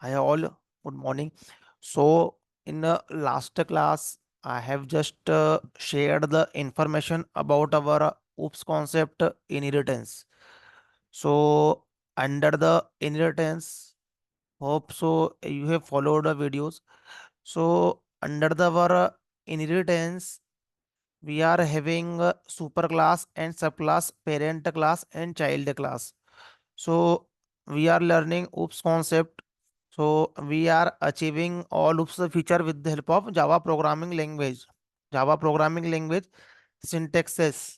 Hi all, good morning. So in the last class, I have just shared the information about our OOPS concept inheritance. So under the inheritance, hope so you have followed the videos. So under the our inheritance, we are having superclass and subclass, parent class and child class. So we are learning OOPS concept. So we are achieving all OOPS feature with the help of Java programming language. Java programming language syntaxes.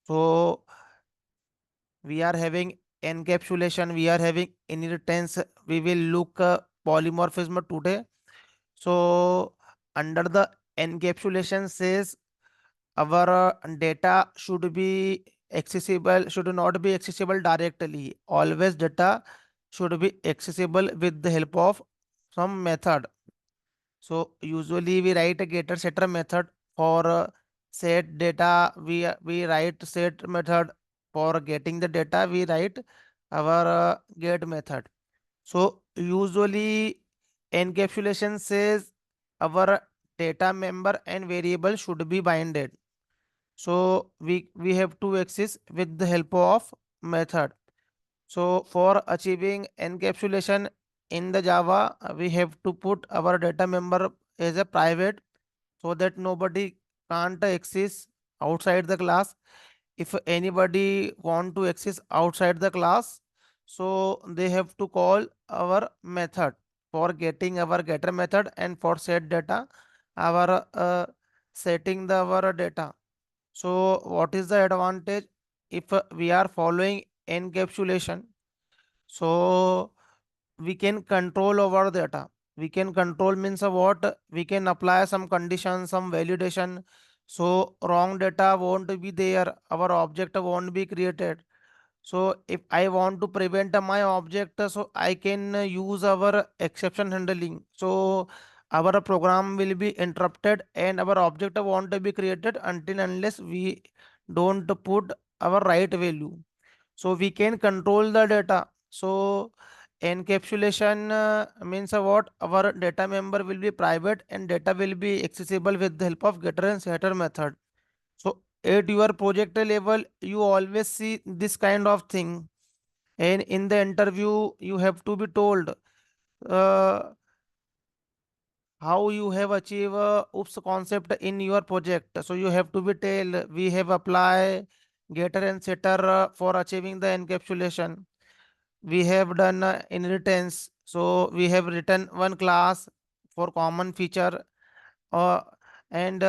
So we are having encapsulation, we are having inheritance. We will look polymorphism today. So under the encapsulation says our data should be accessible, should not be accessible directly. Always data should be accessible with the help of some method. So usually we write a getter setter method for set data. We write set method for getting the data. We write our get method. So usually encapsulation says our data member and variable should be binded. So we have to access with the help of method. So for achieving encapsulation in the Java, we have to put our data member as a private so that nobody can't access outside the class. If anybody want to access outside the class, so they have to call our method for getting our getter method and for set data, our setting the our data. So what is the advantage if we are following encapsulation? So we can control our data. We can control means what? We can apply some conditions, some validation. So wrong data won't be there. Our object won't be created. So if I want to prevent my object, so I can use our exception handling. So our program will be interrupted and our object won't be created until unless we don't put our right value. So we can control the data. So encapsulation means what? Our data member will be private and data will be accessible with the help of getter and setter method. So at your project level, you always see this kind of thing. And in the interview, you have to be told uh, how you have achieved OOPS concept in your project. So you have to be tell we have apply getter and setter for achieving the encapsulation. We have done inheritance. So we have written one class for common feature uh, and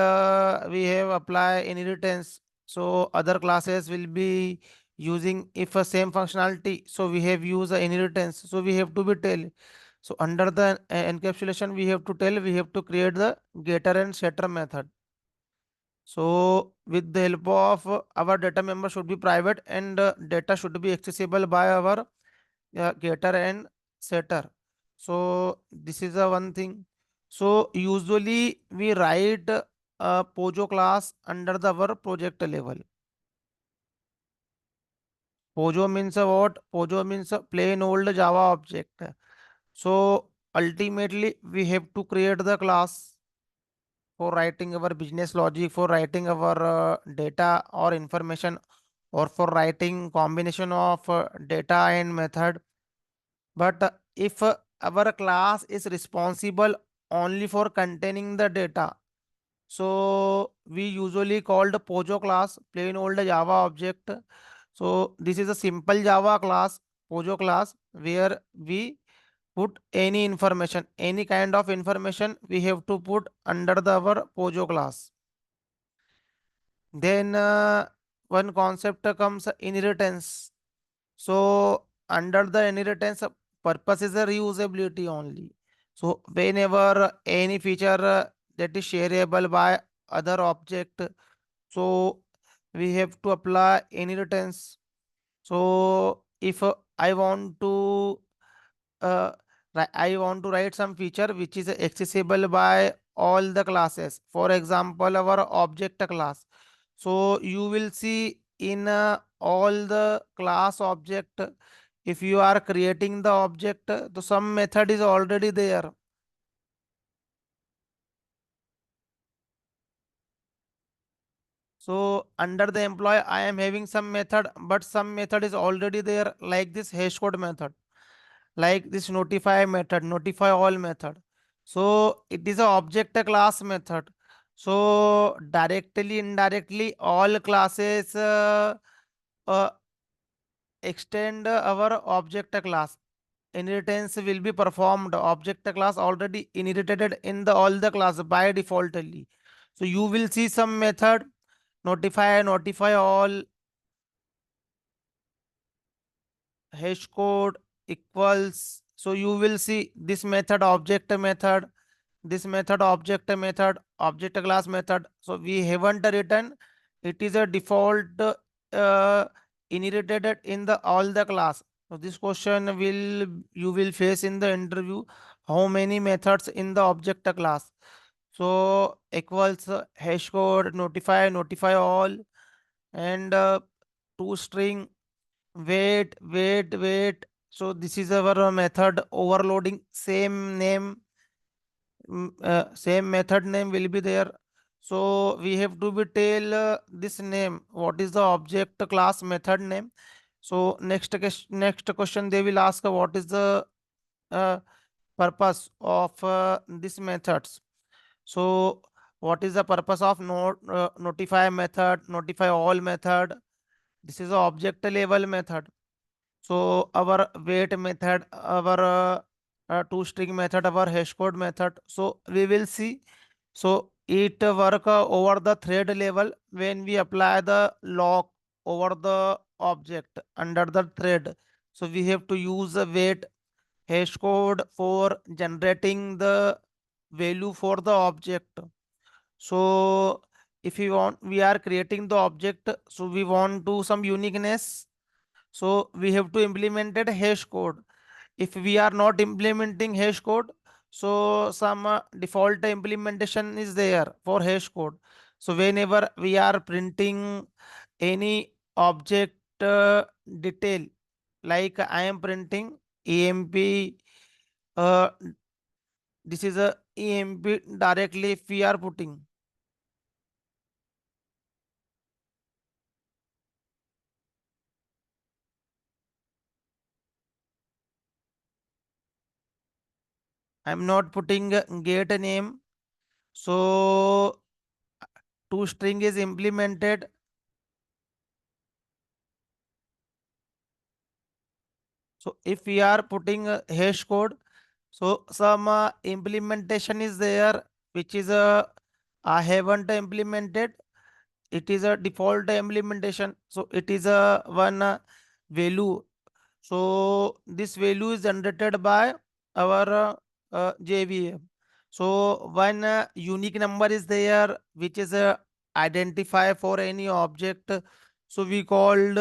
we have apply inheritance. So other classes will be using if a same functionality. So we have used the inheritance. So we have to be tell. So under the encapsulation, we have to tell, we have to create the getter and setter method. So with the help of our data member should be private and data should be accessible by our getter and setter. So this is the one thing. So usually we write a Pojo class under the our project level. Pojo means a what? Pojo means a plain old Java object. So ultimately we have to create the class for writing our business logic, for writing our data or information, or for writing combination of data and method. But if our class is responsible only for containing the data, so we usually called Pojo class, plain old Java object. So this is a simple Java class, Pojo class, where we put any information, any kind of information we have to put under the our Pojo class. Then one concept comes inheritance. So under the inheritance purpose is a reusability only. So whenever any feature that is shareable by other object, so we have to apply inheritance. So if I want to uh, I want to write some feature which is accessible by all the classes. For example, our object class. So you will see in all the class object if you are creating the object, so some method is already there. So under the employee, I am having some method, but some method is already there, like this hash code method, like this notify method, notify all method. So it is a object class method. So directly, indirectly, all classes uh, extend our object class. Inheritance will be performed. Object class already inherited in the all the class by defaultly. So you will see some method notify, notify all, hash code equals. So you will see this method object method, this method object method, object class method. So we haven't written, it is a default inherited in the all the class. So this question will you will face in the interview, how many methods in the object class. So equals hash code notify, notify all, and to string wait. So this is our method overloading, same name, same method name will be there. So we have to be tell this name, what is the object class method name. So next question they will ask, what is the uh, purpose of this methods. So what is the purpose of notify method, notify all method? This is a object level method. So our wait method, our toString method, our hash code method. So we will see. So it work over the thread level when we apply the lock over the object under the thread. So we have to use the wait hash code for generating the value for the object. So if we want, we are creating the object. So we want to some uniqueness. So we have to implement a hash code. If we are not implementing hash code, so some default implementation is there for hash code. So whenever we are printing any object detail, like I am printing emp, uh, this is a emp directly. If we are putting, I'm not putting get name. So toString is implemented. So if we are putting a hash code, so some implementation is there, which is I haven't implemented. It is a default implementation. So it is a one value. So this value is generated by our JVM. So one unique number is there, which is a identifier for any object. So we called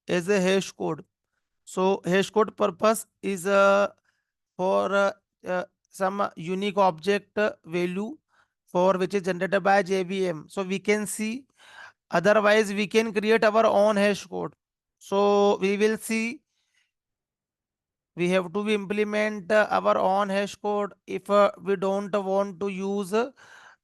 as a hash code. So hash code purpose is for some unique object value for which is generated by JVM. So we can see, otherwise we can create our own hash code. So we will see, we have to implement our own hash code if we don't want to use our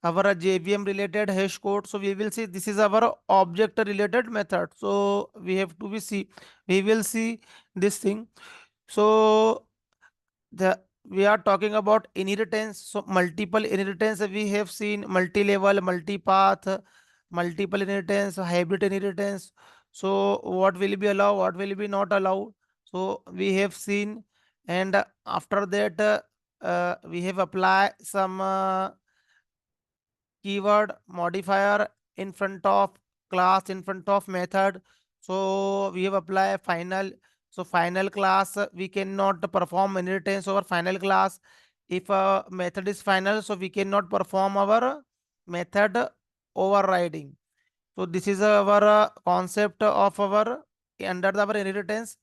JVM related hash code. So we will see, this is our object related method. So we have to be see, we will see this thing. So the we are talking about inheritance. So multiple inheritance we have seen, multi-level, multi-path, multiple inheritance, hybrid inheritance. So what will be allowed, what will be not allowed? So we have seen, and after that we have applied some keyword modifier in front of class, in front of method. So we have applied final. So final class, we cannot perform inheritance over final class. If a method is final, so we cannot perform our method overriding. So this is our concept of our under our inheritance.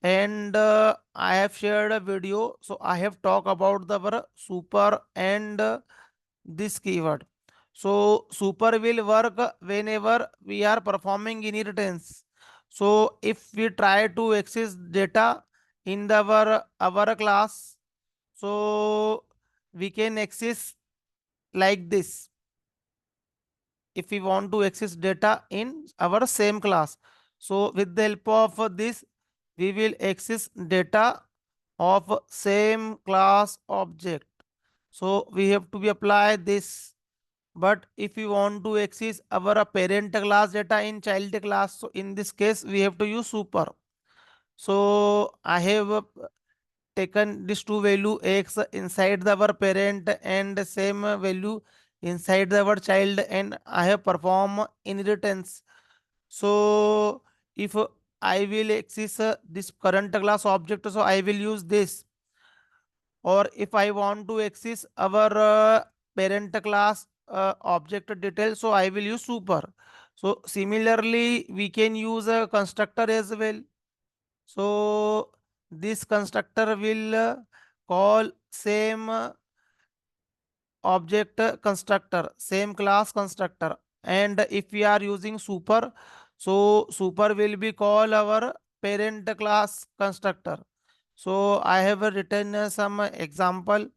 And I have shared a video. So I have talked about the our super and this keyword. So super will work whenever we are performing inheritance. So if we try to access data in the our class. So we can access like this. If we want to access data in our same class, so with the help of this, we will access data of same class object. So we have to be apply this. But if we want to access our parent class data in child class, so in this case we have to use super. So I have taken this two value x inside our parent and same value inside our child, and I have perform inheritance. So if I will access this current class object, so I will use this. Or if I want to access our parent class object detail, so I will use super. So similarly we can use a constructor as well. So this constructor will call same object constructor, same class constructor. And if we are using super, so super will be call our parent class constructor. So I have written some example.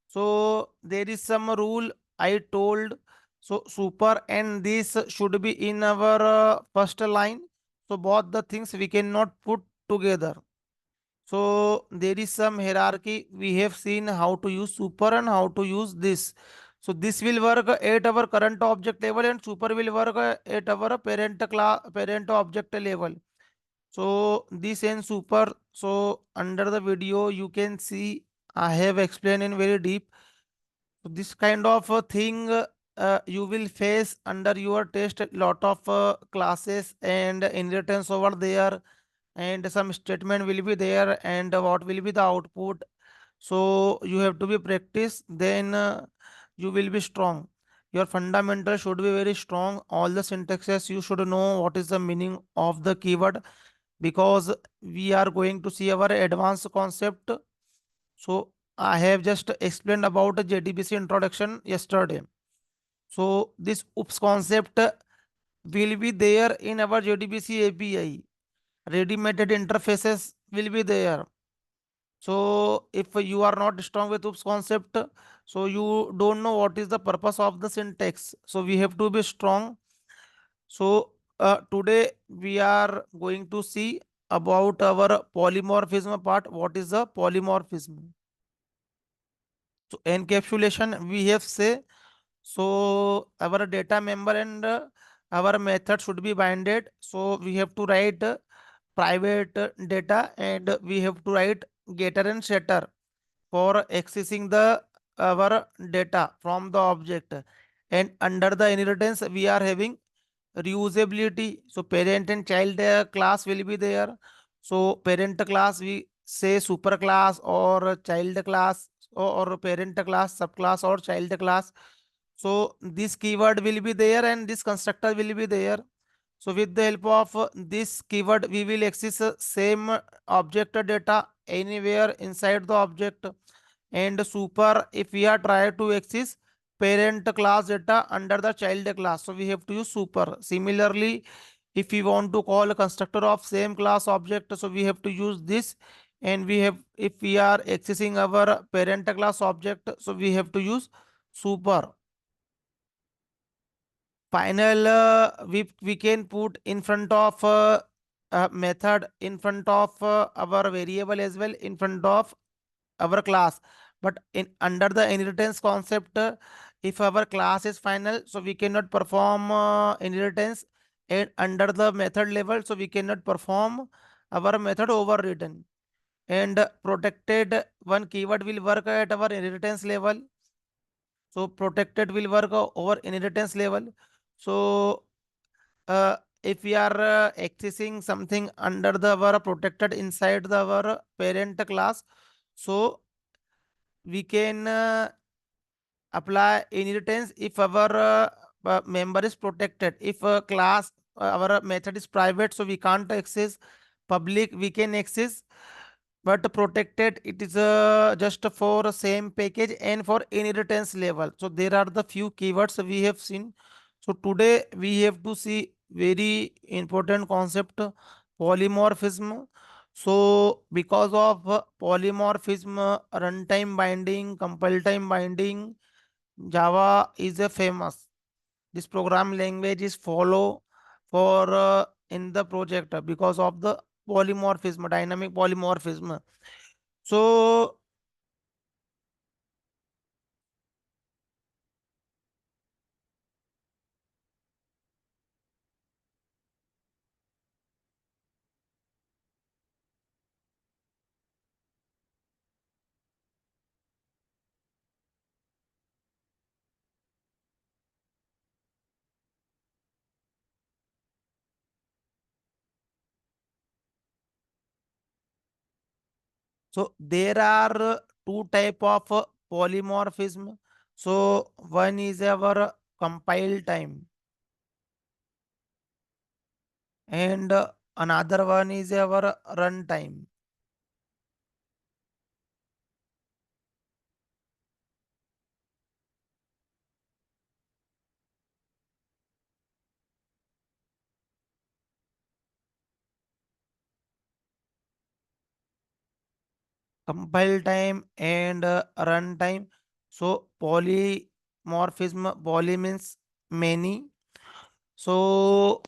So there is some rule I told. So super and this should be in our first line. So both the things we cannot put together. So there is some hierarchy. We have seen how to use super and how to use this. So this will work at our current object level and super will work at our parent class, parent object level. So this and super. So under the video you can see I have explained in very deep. So this kind of a thing you will face under your test. A lot of classes and inheritance over there, and some statement will be there, and what will be the output. So you have to be practice, then you will be strong. Your fundamental should be very strong. All the syntaxes you should know what is the meaning of the keyword, because we are going to see our advanced concept. So I have just explained about the JDBC introduction yesterday. So this oops concept will be there in our JDBC API. Ready-made interfaces will be there. So if you are not strong with oops concept, so you don't know what is the purpose of the syntax. So we have to be strong. So today we are going to see about our polymorphism part. What is the polymorphism? So encapsulation we have say. So our data member and our method should be binded. So we have to write private data, and we have to write getter and setter for accessing the our data from the object. And under the inheritance we are having reusability. So parent and child class will be there. So parent class we say super class, or child class, or parent class subclass, or child class. So this keyword will be there and this constructor will be there. So with the help of this keyword, we will access same object data anywhere inside the object. And super, if we are trying to access parent class data under the child class, so we have to use super. Similarly, if we want to call a constructor of same class object, so we have to use this. And we have, if we are accessing our parent class object, so we have to use super. Final we can put in front of method, in front of our variable as well, in front of our class. But in under the inheritance concept, if our class is final, so we cannot perform inheritance. And under the method level, so we cannot perform our method overridden. And protected one keyword will work at our inheritance level. So protected will work over inheritance level. So if we are accessing something under the our protected inside the our parent class, so we can apply inheritance if our member is protected. If a class our method is private, so we can't access. Public we can access, but protected it is just for same package and for inheritance level. So there are the few keywords we have seen. So today we have to see very important concept, polymorphism. So because of polymorphism, runtime binding, compile time binding, Java is a famous. This program language is follow for in the project because of the polymorphism, dynamic polymorphism. So so there are two type of polymorphism. So one is our compile time and another one is our runtime. Compile time and runtime. So polymorphism, poly means many. So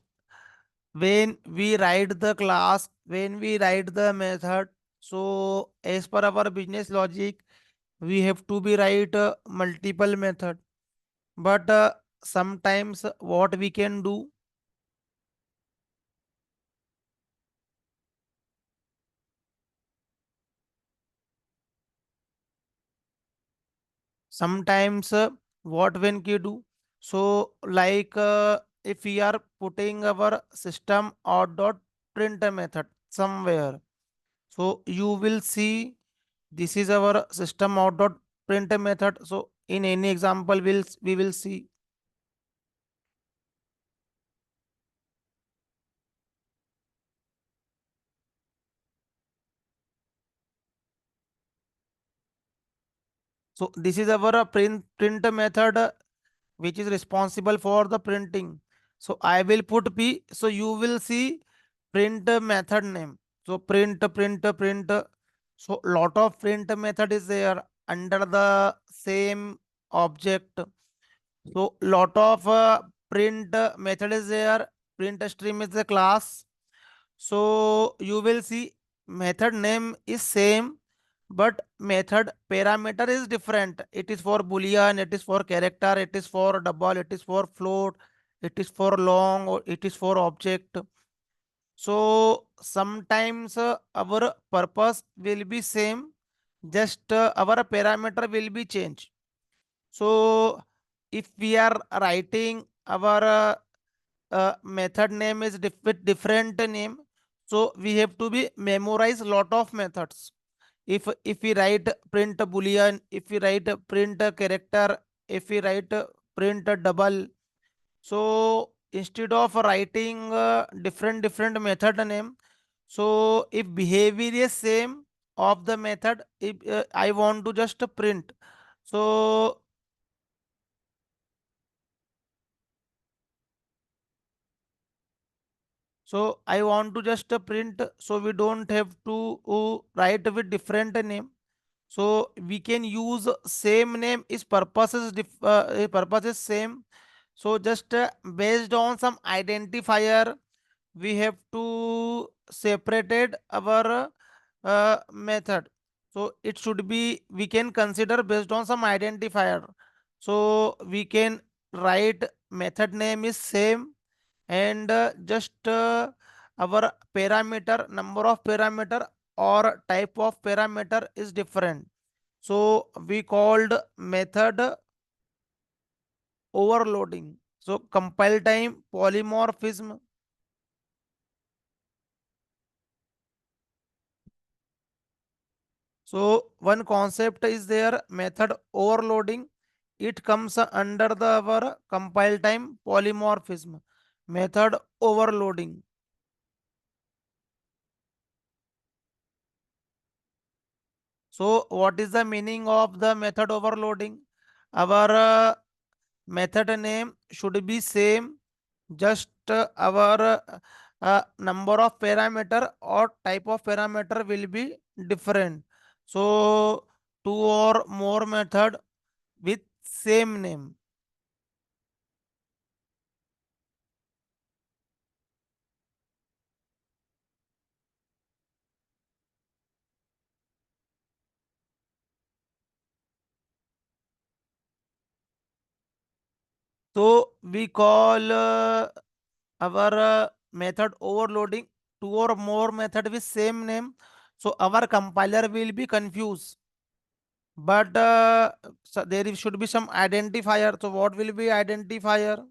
when we write the class, when we write the method, so as per our business logic, we have to be write multiple method. But sometimes what we can do, sometimes what when we do, so like if we are putting our system out dot print a method somewhere, so you will see this is our system out dot print a method. So in any example we will see. So this is our print method which is responsible for the printing. So I will put p, so you will see print method name. So print. So lot of print method is there under the same object. So lot of print method is there. Print stream is the class. So you will see method name is same, but method parameter is different. It is for boolean, it is for character, it is for double, it is for float, it is for long, or it is for object. So sometimes our purpose will be same, just our parameter will be changed. So if we are writing our method name is with different name, so we have to be memorize lot of methods. If we write print boolean, if we write print character, if we write print double, so instead of writing different method name, so if behavior is same of the method, if I want to just print, so so I want to just print, so we don't have to write with different name. So we can use same name. Its purpose is purpose is same. So just based on some identifier, we have to separated our method. So it should be, we can consider based on some identifier. So we can write method name is same and just our parameter, number of parameter or type of parameter is different. So we called method overloading. So compile time polymorphism. So one concept is there, method overloading. It comes under the our compile time polymorphism. Method overloading. So what is the meaning of the method overloading? Our method name should be same, just our number of parameter or type of parameter will be different. So two or more method with same name. So we call our method overloading two or more method with same name. So our compiler will be confused. But so should be some identifier. So what will be identifier?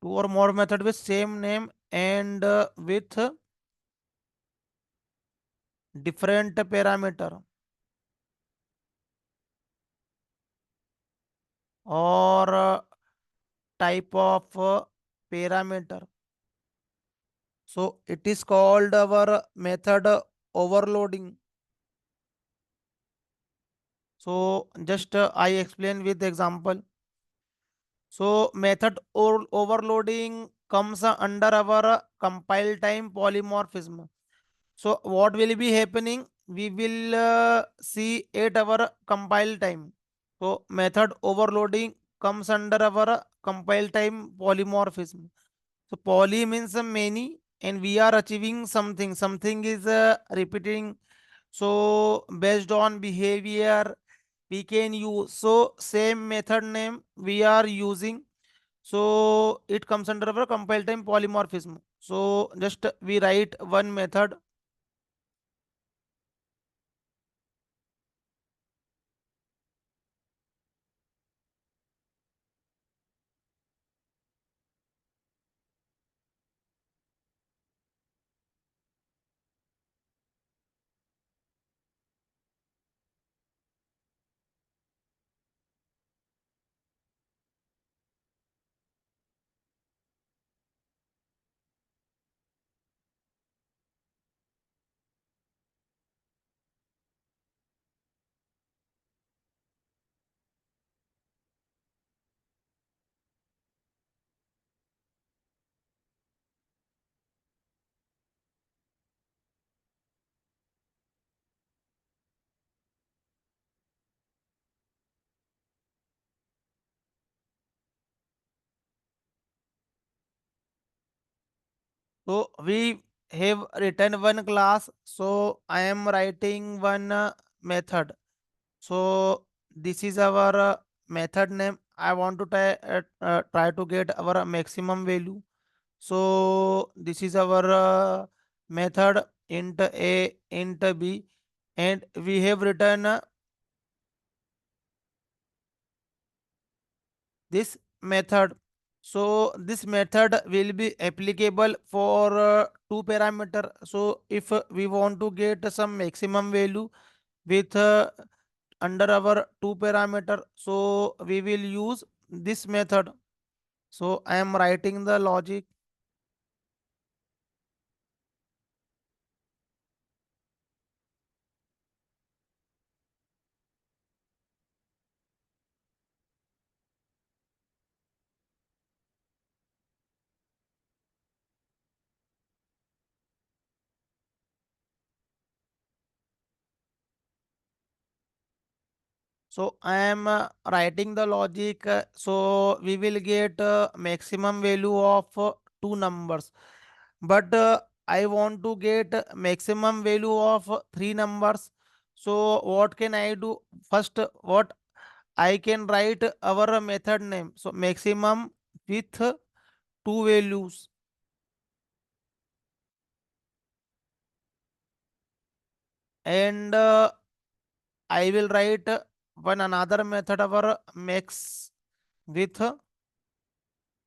Two or more method with same name and with different parameter or type of parameter. So it is called our method overloading. So just I explain with example. So method or overloading comes under our compile time polymorphism. So what will be happening? We will see at our compile time. So method overloading comes under our compile time polymorphism. So poly means many, and we are achieving something. Something is repeating. So based on behavior, we can use. So same method name we are using. So it comes under our compile time polymorphism. So just we write one method. So we have written one class. So I am writing one method. So this is our method name. I want to try to get our maximum value. So this is our method int a, int b, and we have written this method. So this method will be applicable for two parameter. So if we want to get some maximum value with under our two parameter, so we will use this method. So I am writing the logic. So I am writing the logic. So we will get maximum value of two numbers. But I want to get maximum value of three numbers. So what can I do? First, what I can write our method name. So maximum with two values. And I will write one another method our max with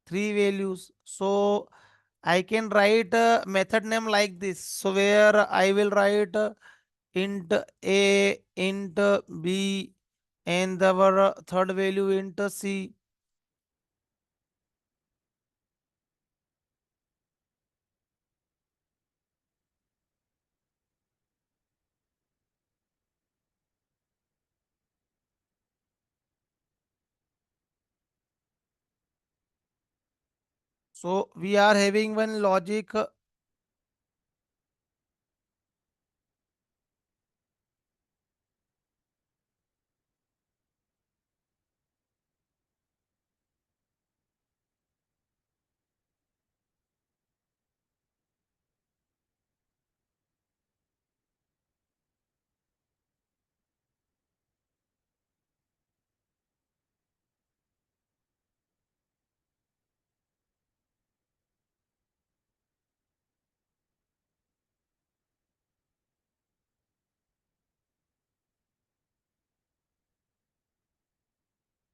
three values. So I can write a method name like this. So where I will write int a, int b, and our third value int c. So we are having one logic.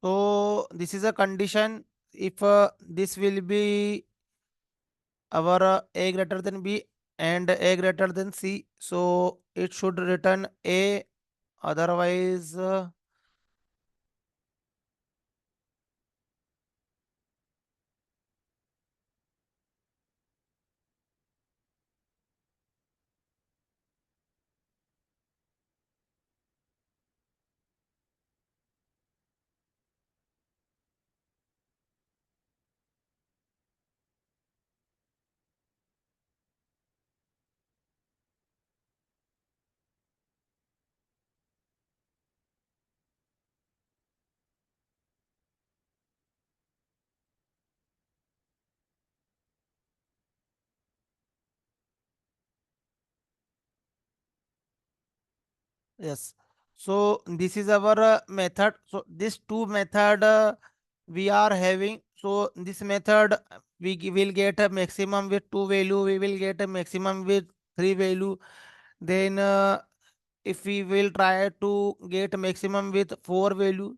So this is a condition. If this will be our a greater than b and a greater than c, so it should return a. Otherwise, yes. So this is our method. So this two method we are having. So this method will get a maximum with two value. We will get a maximum with three value. Then if we will try to get maximum with four value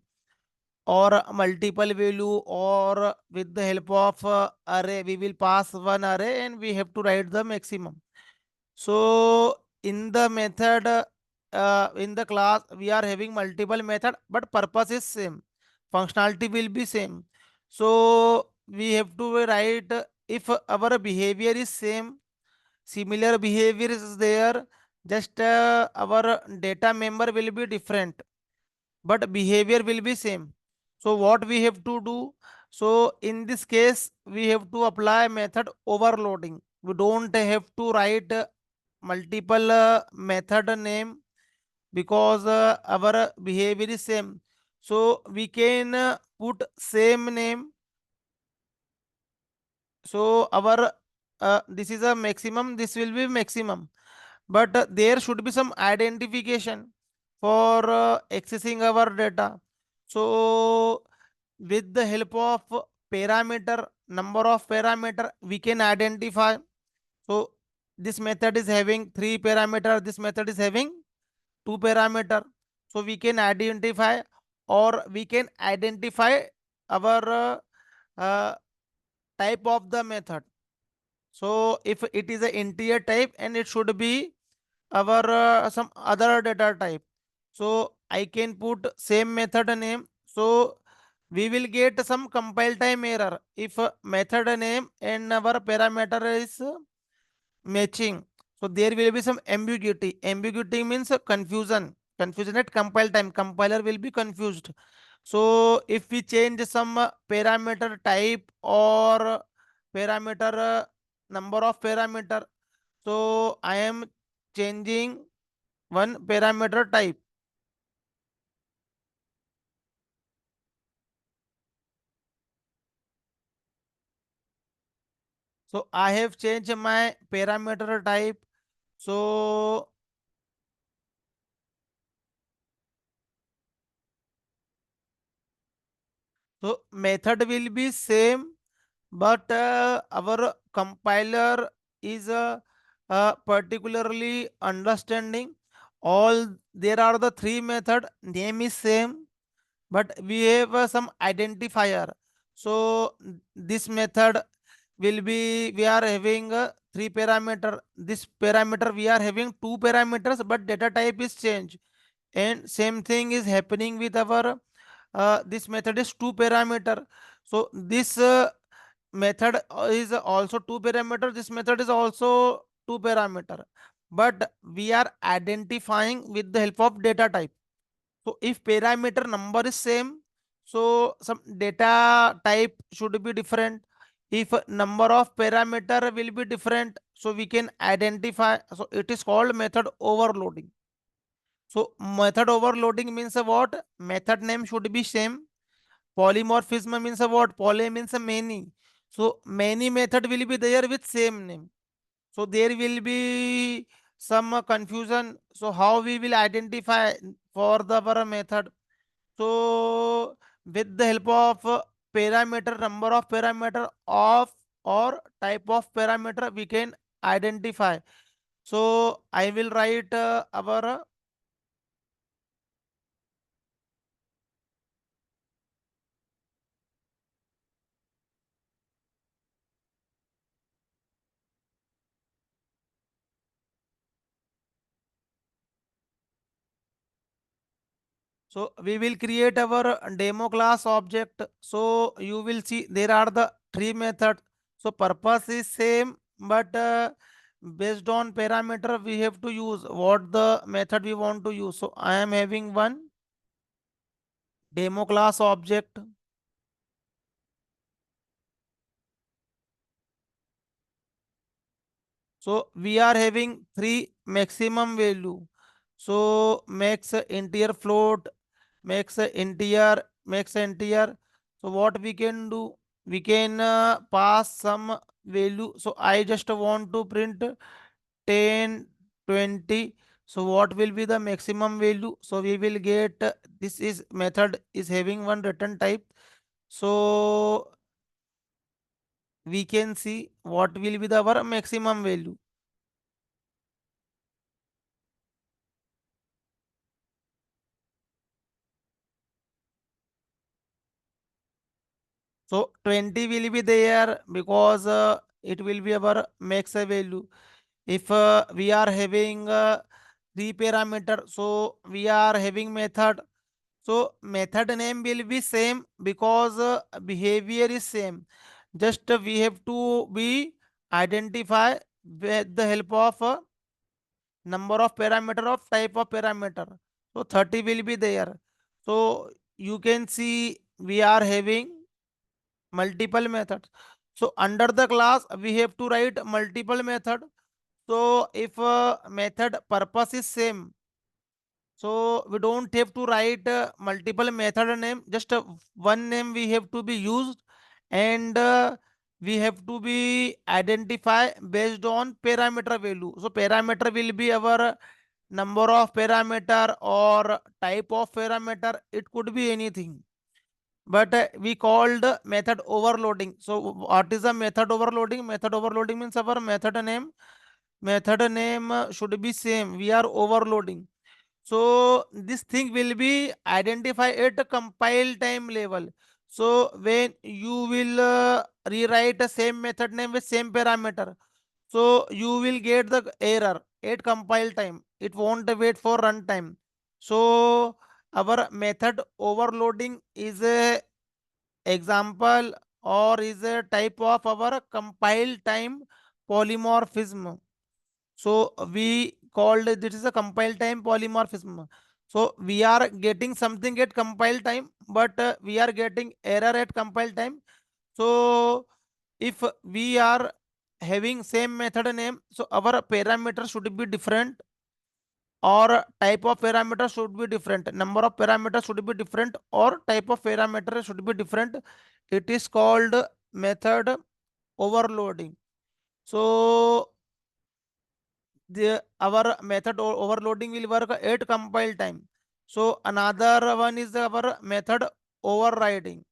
or multiple value, or with the help of array, we will pass one array and we have to write the maximum. So in the method, in the class, we are having multiple method, but purpose is same. Functionality will be same. So we have to write if our behavior is same, similar behavior is there, just our data member will be different, but behavior will be same. So what we have to do? So in this case, we have to apply method overloading. We don't have to write multiple method name, because our behavior is same. So we can put same name. So our this is a maximum, this will be maximum, but there should be some identification for accessing our data. So with the help of parameter, number of parameter, we can identify. So this method is having three parameter, this method is having two parameter. So we can identify, or we can identify our uh, type of the method. So if it is an integer type, and it should be our some other data type. So I can put same method name. So we will get some compile time error if method name and our parameter is matching. So there will be some ambiguity. Ambiguity means confusion. Confusion at compile time. Compiler will be confused. So if we change some parameter type, or parameter number of parameter, so I am changing one parameter type. So I have changed my parameter type. So method will be same, but our compiler is particularly understanding all. There are the three method, name is same, but we have some identifier. So this method will be, we are having three parameter, this parameter we are having two parameters, but data type is changed. And same thing is happening with our this method is two parameter. So this method is also two parameter, this method is also two parameter, but we are identifying with the help of data type. So if parameter number is same, so some data type should be different. If number of parameter will be different, so we can identify. So it is called method overloading. So method overloading means what? Method name should be same. Polymorphism means what? Poly means many. So many method will be there with same name. So there will be some confusion. So how we will identify for the our method? So with the help of parameter, number of parameter of or type of parameter, we can identify. So I will write our so we will create our demo class object. So you will see there are the three methods. So purpose is same, but based on parameter we have to use what the method we want to use. So I am having one demo class object. So we are having three maximum value. So max integer float, max integer, max integer. So what we can do? We can pass some value. So I just want to print 10, 20. So what will be the maximum value? So we will get this is method is having one return type. So we can see what will be the our maximum value. So 20 will be there because it will be our max value. If we are having three parameter, so we are having method. So method name will be same because behavior is same. Just we have to be identify with the help of number of parameter of type of parameter. So 30 will be there. So you can see we are having multiple methods. So under the class we have to write multiple method. So if method purpose is same, so we don't have to write multiple method name, just one name we have to be used, and we have to be identify based on parameter value. So parameter will be our number of parameter or type of parameter, it could be anything, but we called method overloading. So what is the method overloading? Method overloading means our method name should be same, we are overloading. So this thing will be identified at a compile time level. So when you will rewrite the same method name with same parameter, so you will get the error at compile time. It won't wait for runtime. So our method overloading is a example or is a type of our compile time polymorphism. So we called this is a compile time polymorphism. So we are getting something at compile time, but we are getting error at compile time. So if we are having same method name, so our parameter should be different or type of parameter should be different. Number of parameters should be different or type of parameter should be different. It is called method overloading. So the our method overloading will work at compile time. So another one is our method overriding.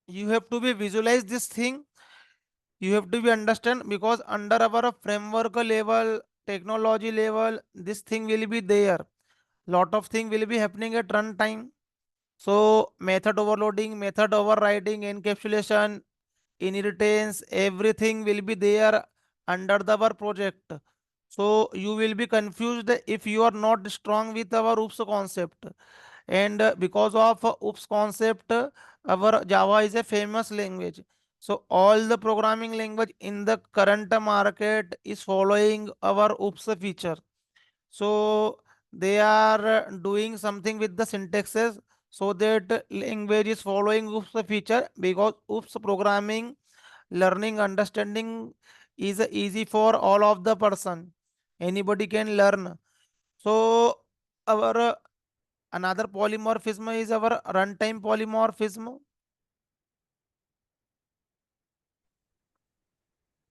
You have to be visualize this thing. You have to be understand because under our framework level, technology level, this thing will be there. Lot of thing will be happening at runtime. So method overloading, method overriding, encapsulation, inheritance, everything will be there under the our project. So you will be confused if you are not strong with our oops concept. And because of oops concept, our Java is a famous language. So all the programming language in the current market is following our oops feature. So they are doing something with the syntaxes. so that language is following OOPS feature, because OOPS programming learning understanding is easy for all of the person. Anybody can learn. So our another polymorphism is our runtime polymorphism.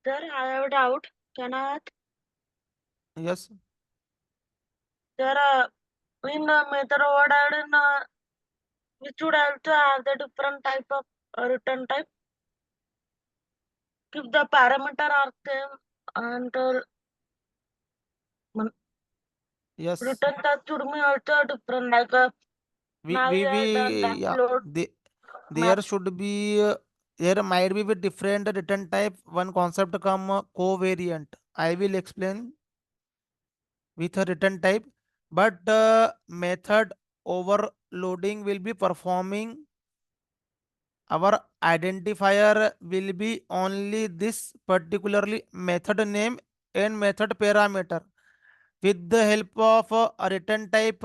Sir, I have a doubt. Can I ask? Yes, Sir, in method override, we should also have the different type of return type. If the parameter are same and yes. return type should be also different. Like now we have done that Yeah, load there map. should be, there might be with different return type. One concept come covariant. I will explain with a return type, but method overloading will be performing. Our identifier will be only this particularly method name and method parameter. With the help of a return type,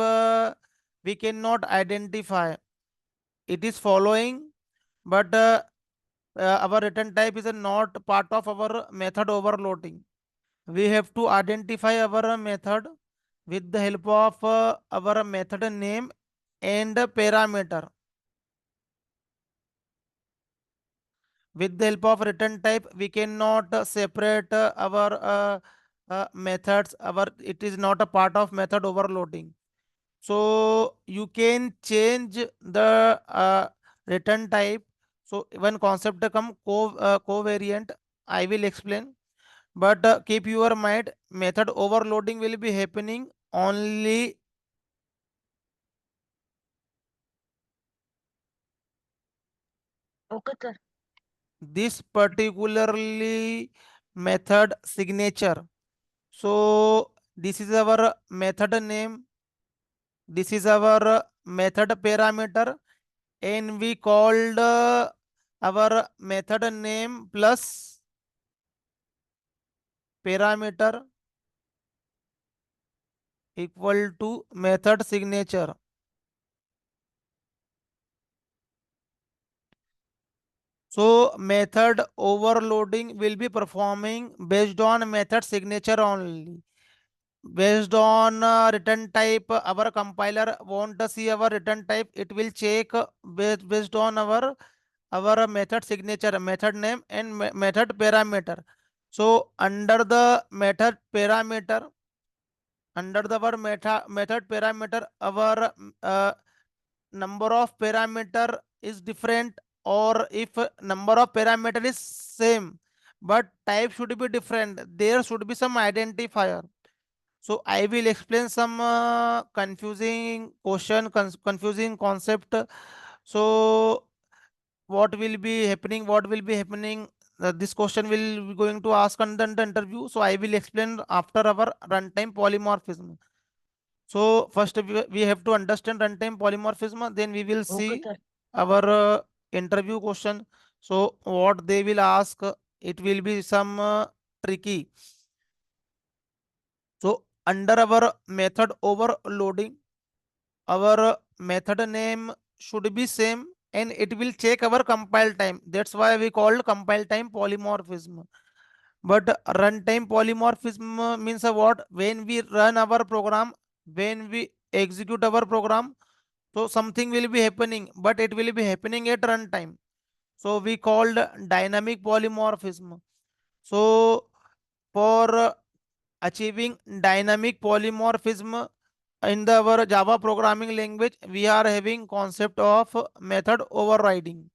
we cannot identify. It is following, but our return type is not part of our method overloading. We have to identify our method with the help of our method name and parameter. With the help of return type, we cannot separate our methods. Our it is not a part of method overloading. So you can change the return type. So when concept come covariant, I will explain. But keep your mind, method overloading will be happening only Okay, sir. this particularly method signature. So this is our method name. This is our method parameter, and we called our method name plus parameter equal to method signature. So method overloading will be performing based on method signature only. Based on return type, our compiler want to see our return type. It will check based on our method signature, method name, and method parameter. So under the our method parameter, our number of parameter is different, or if number of parameter is same but type should be different, there should be some identifier. So I will explain some confusing question, confusing concept. So what will be happening, this question will be going to ask on the interview. So I will explain after our runtime polymorphism. So first we have to understand runtime polymorphism, then we will see Okay, sir. our interview question. So what they will ask, it will be some tricky. So under our method overloading, our method name should be same, and it will check our compile time. That's why we called compile time polymorphism. But runtime polymorphism means what? When we run our program, when we execute our program, so something will be happening, but it will be happening at runtime. So we called dynamic polymorphism. So for achieving dynamic polymorphism in the our Java programming language, we are having concept of method overriding.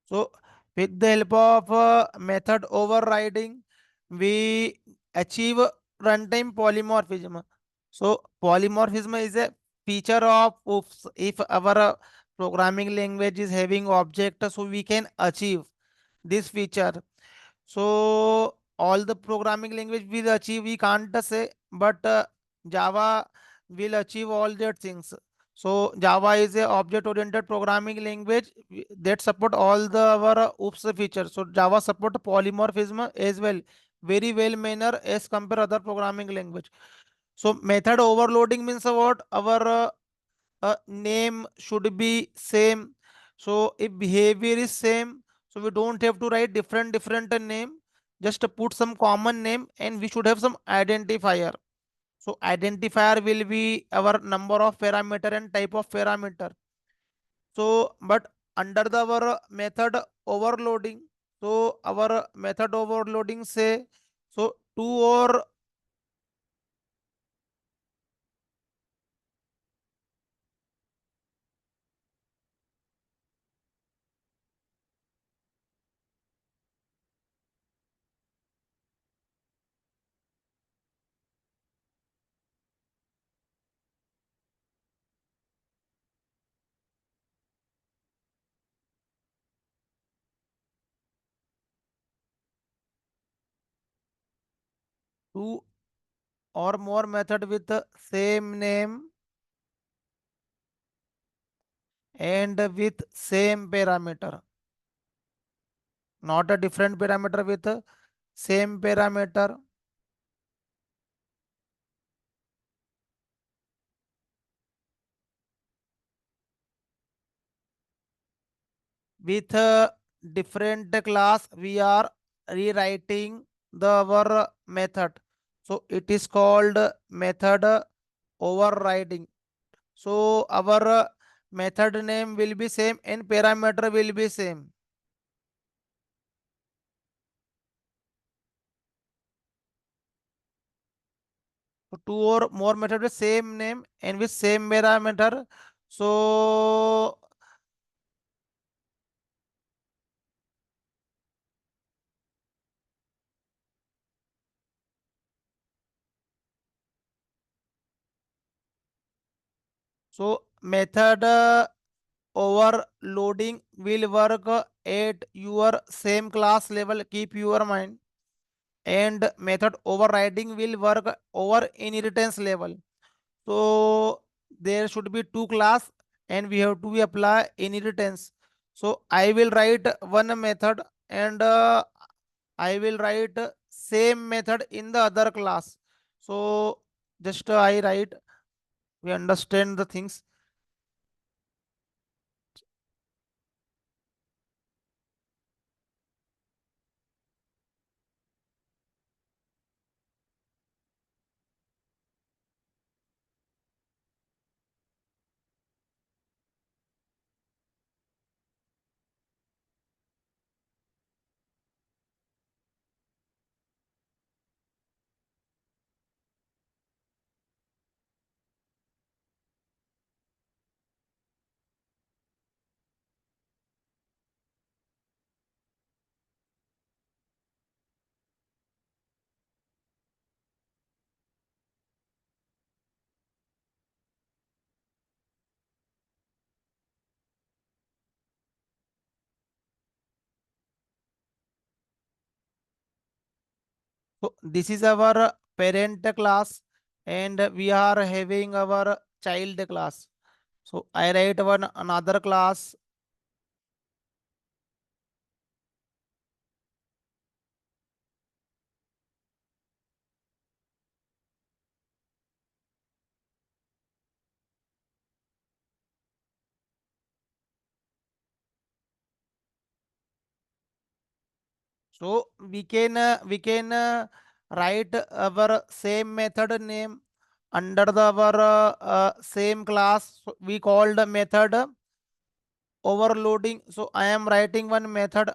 So with the help of method overriding, we achieve runtime polymorphism. So polymorphism is a feature of OOPS. If our programming language is having object, so we can achieve this feature. So all the programming language will achieve, we can't say, but Java will achieve all their things. So Java is a object-oriented programming language that support all the our OOPS features. So Java support polymorphism as well, very well manner as compared other programming language. So method overloading means what? Our name should be same. So if behavior is same, so we don't have to write different name. Just put some common name, and we should have some identifier. So identifier will be our number of parameter and type of parameter. So, but under the our method overloading, so our method overloading say, so two or more method with the same name and with same parameter, not a different parameter with the same parameter with a different class. We are rewriting the our method. So it is called method overriding. So our method name will be same and parameter will be same. So two or more method with same name and with same parameter. So method overloading will work at your same class level. Keep your mind. And method overriding will work over inheritance level. So there should be two class, and we have to apply inheritance. So I will write one method, and I will write same method in the other class. So just I write, we understand the things. So this is our parent class, and we are having our child class. So I write one another class. So we can write our same method name under the our same class. So we called the method overloading. So I am writing one method.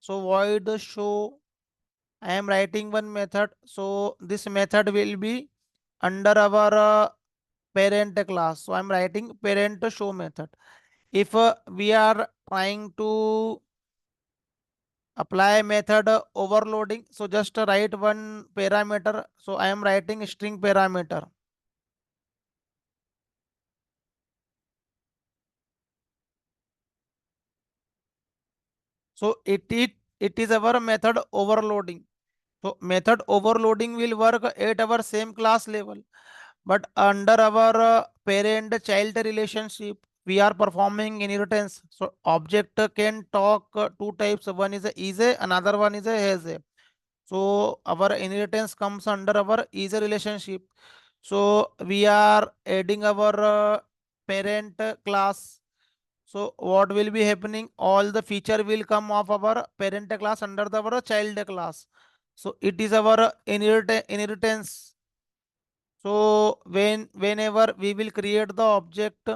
So void show. I am writing one method. So this method will be under our parent class. So I'm writing parent show method. If we are trying to apply method overloading, so just write one parameter. So I am writing string parameter. So it is our method overloading. So method overloading will work at our same class level. But under our parent-child relationship, we are performing inheritance. So object can talk two types. One is a, another one is a has a. So our inheritance comes under our is a relationship. So we are adding our parent class. So what will be happening? All the feature will come of our parent class under our child class. So it is our inheritance. So whenever we will create the object,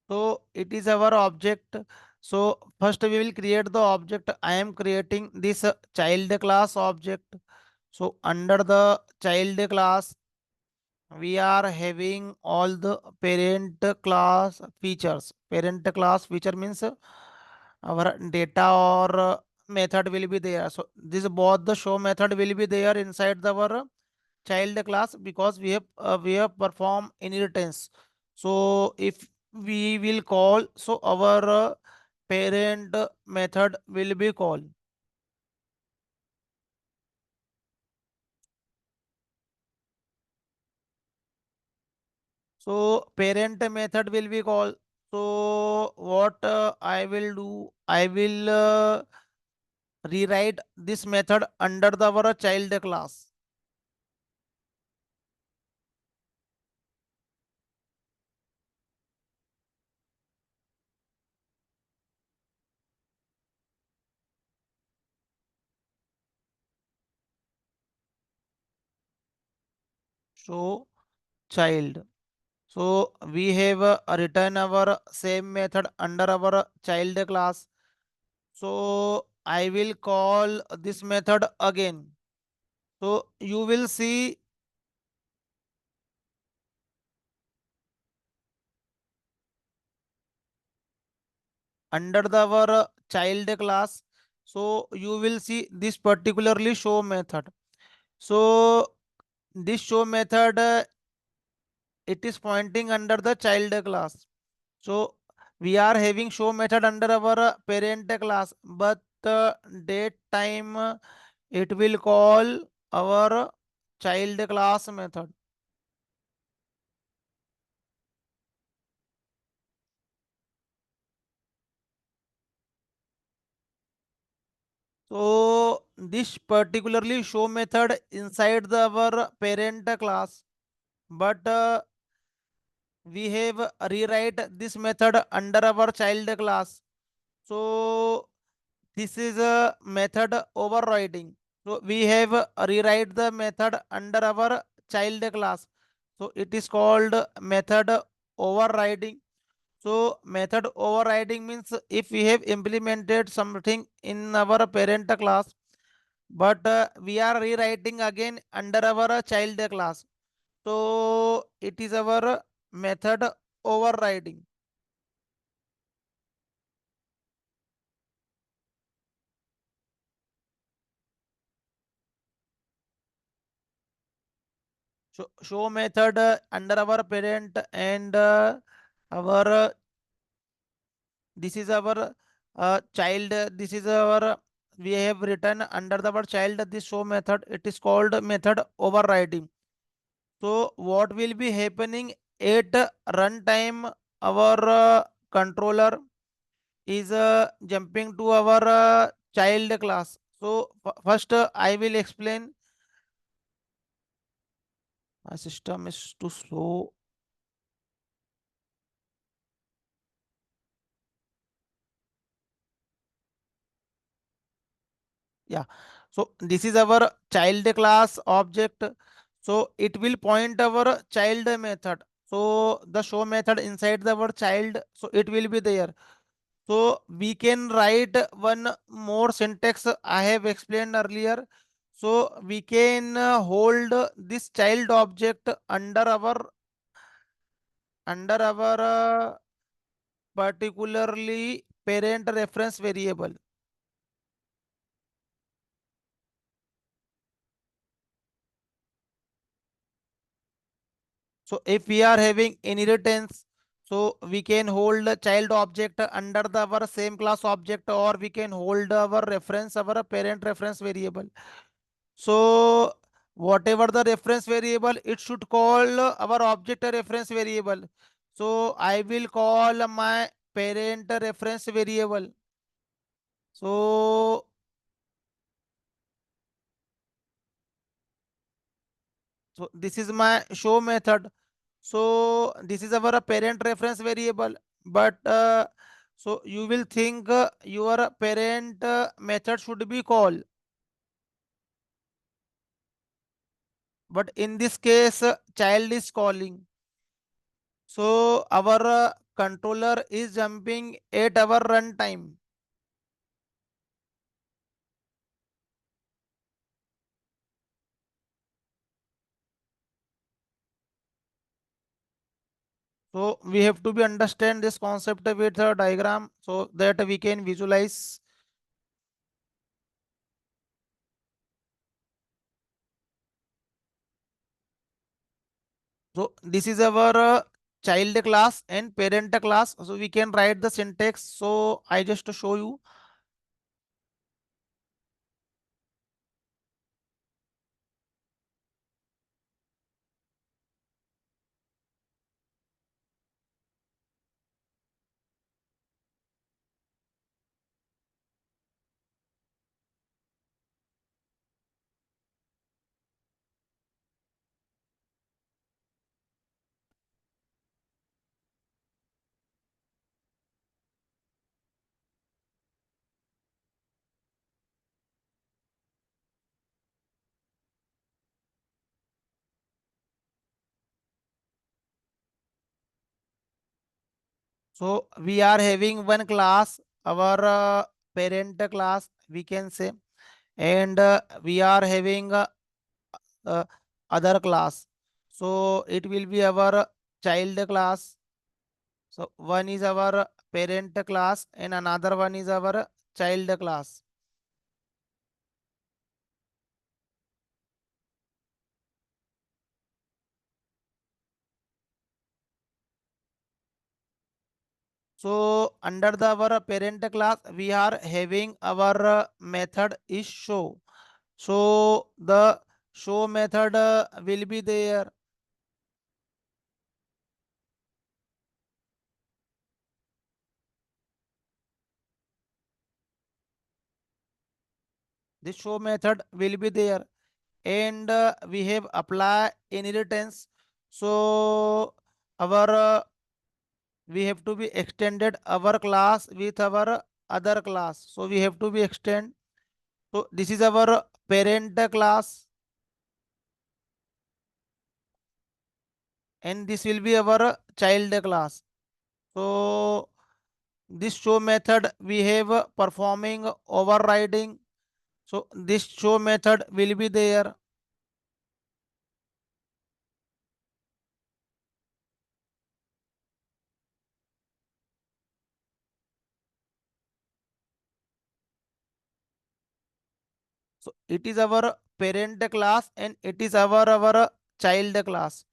so it is our object. So first we will create the object. I am creating this child class object. So under the child class, we are having all the parent class features. Parent class feature means our data or method will be there. So this both the show method will be there inside our child class because we have performed inheritance. So if we will call, so our parent method will be called. So parent method will be called. So what I will do, I will rewrite this method under our child class. So child. So we have written our same method under our child class. So I will call this method again. So you will see under our child class. So you will see this particularly show method. So this show method, it is pointing under the child class. So we are having show method under our parent class, but date time it will call our child class method. So this particularly show method inside our parent class, but we have rewrite this method under our child class. So this is a method overriding. So we have rewrite the method under our child class. So it is called method overriding. So method overriding means if we have implemented something in our parent class, but we are rewriting again under our child class. So it is our method overriding. So show method under our parent and our this is our child. This is our we have written under the word child this show method. It is called method overriding. So what will be happening at runtime? Our controller is jumping to our child class. So first I will explain. My system is too slow. Yeah. So this is our child class object. So it will point our child method. So the show method inside the word child. So it will be there. So we can write one more syntax I have explained earlier. So we can hold this child object under our particularly parent reference variable. So if we are having inheritance, so we can hold a child object under our same class object, or we can hold our parent reference variable. So whatever the reference variable, it should call our object a reference variable. So I will call my parent reference variable. So so this is my show method. So this is our parent reference variable. But so you will think your parent method should be called. But in this case, child is calling. So our controller is jumping at our runtime. So we have to be understand this concept with a diagram so that we can visualize. So this is our child class and parent class. So we can write the syntax. So I just show you. So we are having one class, our parent class, we can say, and we are having uh, other class. So it will be our child class. So one is our parent class and another one is our child class. So under our parent class, we are having our method is show. So the show method will be there. This show method will be there, and we have apply inheritance. So our we have to be extended our class with our other class. So we have to be extend. So this is our parent class, and this will be our child class. So this show method we have performing overriding. So this show method will be there. So it is our parent class and it is our child class.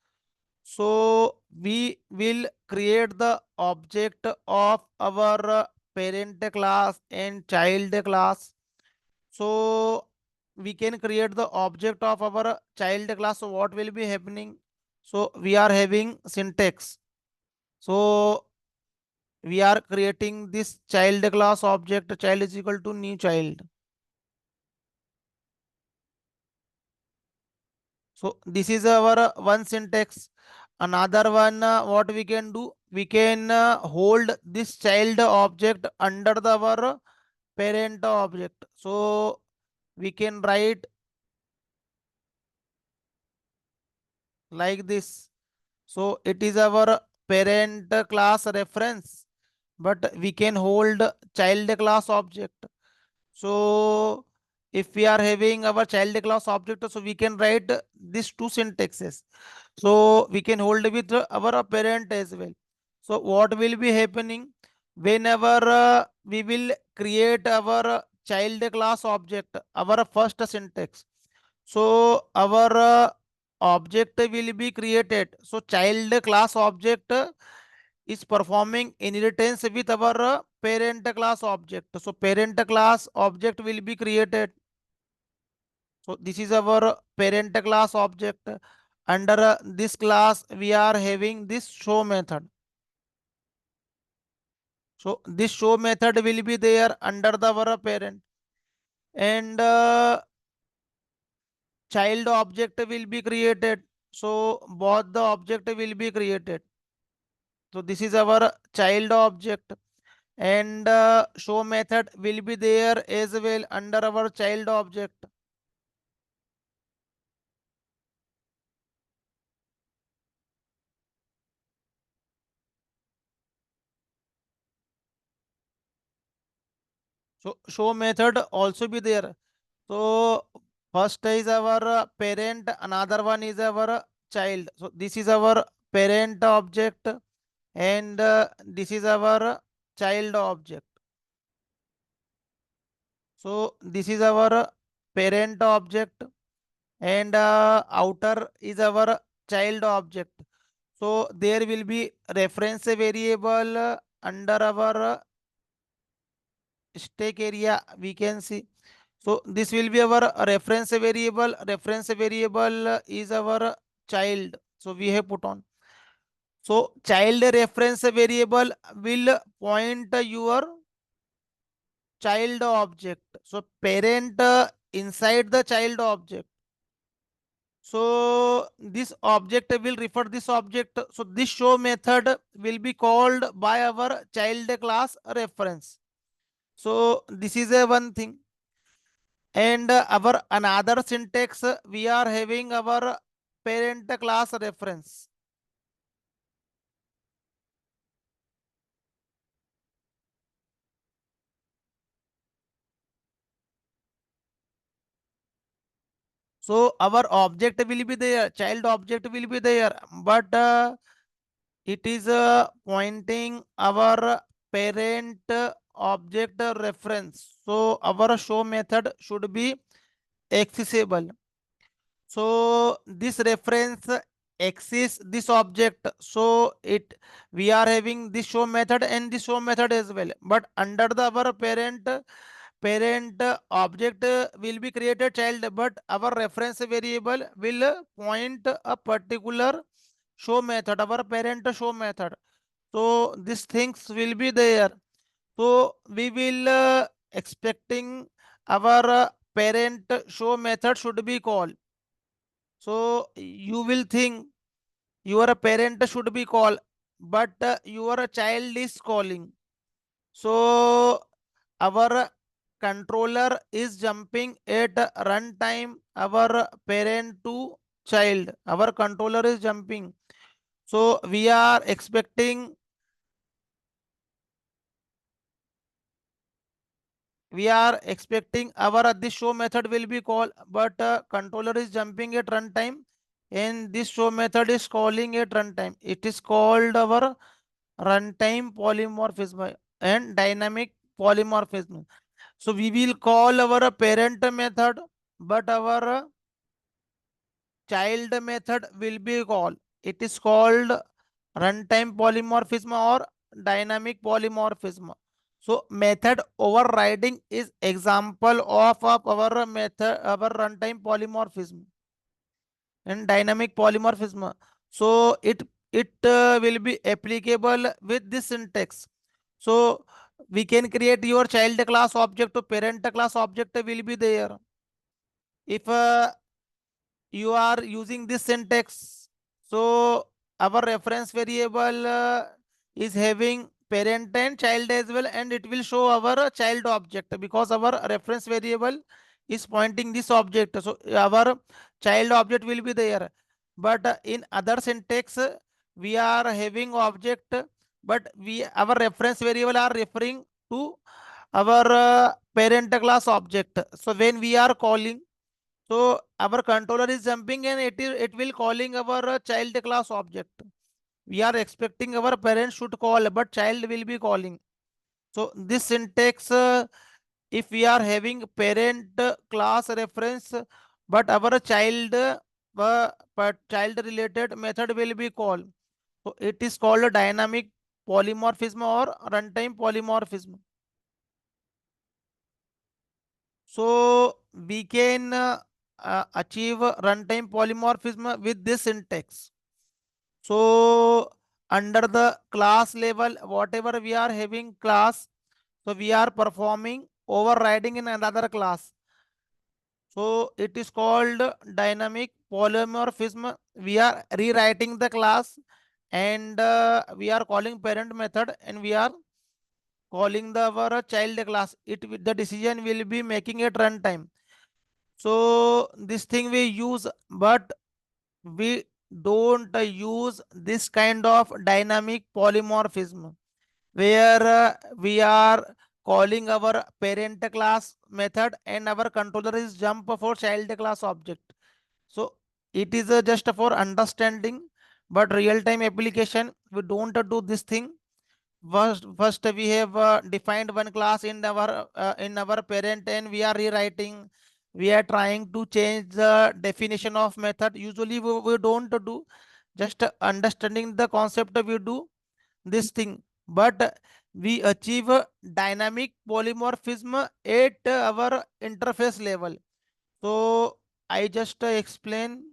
So we will create the object of our parent class and child class. So we can create the object of our child class. So what will be happening? So we are having syntax. So we are creating this child class object. Child is equal to new child. So this is our one syntax. Another one, what we can do? We can hold this child object under our parent object. So we can write like this. So it is our parent class reference, but we can hold child class object. So if we are having our child class object, so we can write these two syntaxes. So we can hold with our parent as well. So what will be happening whenever we will create our child class object, our first syntax. So our object will be created. So child class object is performing inheritance with our parent class object. So parent class object will be created. So this is our parent class object. Under this class, we are having this show method. So this show method will be there under our parent, and child object will be created. So both the object will be created. So this is our child object, and show method will be there as well under our child object. So show method also be there. So first is our parent, another one is our child. So this is our parent object, and this is our child object. So this is our parent object, and outer is our child object. So there will be reference variable under our stack area, we can see. So this will be our reference variable. Reference variable is our child. So we have put on. So child reference variable will point your child object. So parent inside the child object. So this object will refer this object. So this show method will be called by our child class reference. So this is a one thing. And our another syntax, we are having our parent class reference. So our object will be there, child object will be there, but it is pointing our parent object reference. So our show method should be accessible. So this reference exists this object. So it we are having this show method and this show method as well. But under the our parent object will be created child, but our reference variable will point a particular show method, our parent show method. So these things will be there. So we will expecting our parent show method should be called. So you will think your parent should be called, but your child is calling. So our controller is jumping at runtime our parent to child. Our controller is jumping. So we are expecting our this show method will be called, but controller is jumping at runtime, and this show method is calling at runtime. It is called our runtime polymorphism and dynamic polymorphism. So we will call our parent method, but our child method will be called. It is called runtime polymorphism or dynamic polymorphism. So method overriding is example of our method, our runtime polymorphism and dynamic polymorphism. So it will be applicable with this syntax. So we can create your child class object to parent class object will be there. If you are using this syntax, so our reference variable is having parent and child as well, and it will show our child object because our reference variable is pointing this object, so our child object will be there. But in other syntax, we are having object, but we our reference variable are referring to our parent class object. So when we are calling, so our controller is jumping and it will calling our child class object. We are expecting our parent should call, but child will be calling. So this syntax, if we are having parent class reference, but our child, but child related method will be called. So it is called a dynamic polymorphism or runtime polymorphism. So we can achieve runtime polymorphism with this syntax. So under the class level, whatever we are having class, so we are performing overriding in another class. So it is called dynamic polymorphism. We are rewriting the class, and we are calling parent method, and we are calling the our child class. The decision will be making at runtime. So this thing we use, but we don't use this kind of dynamic polymorphism where we are calling our parent class method and our controller is jump for child class object. So it is just for understanding, but real-time application we don't do this thing. First we have defined one class in our parent, and we are rewriting. We are trying to change the definition of method. Usually we don't do, just understanding the concept we do this thing. But we achieve a dynamic polymorphism at our interface level. So I just explain.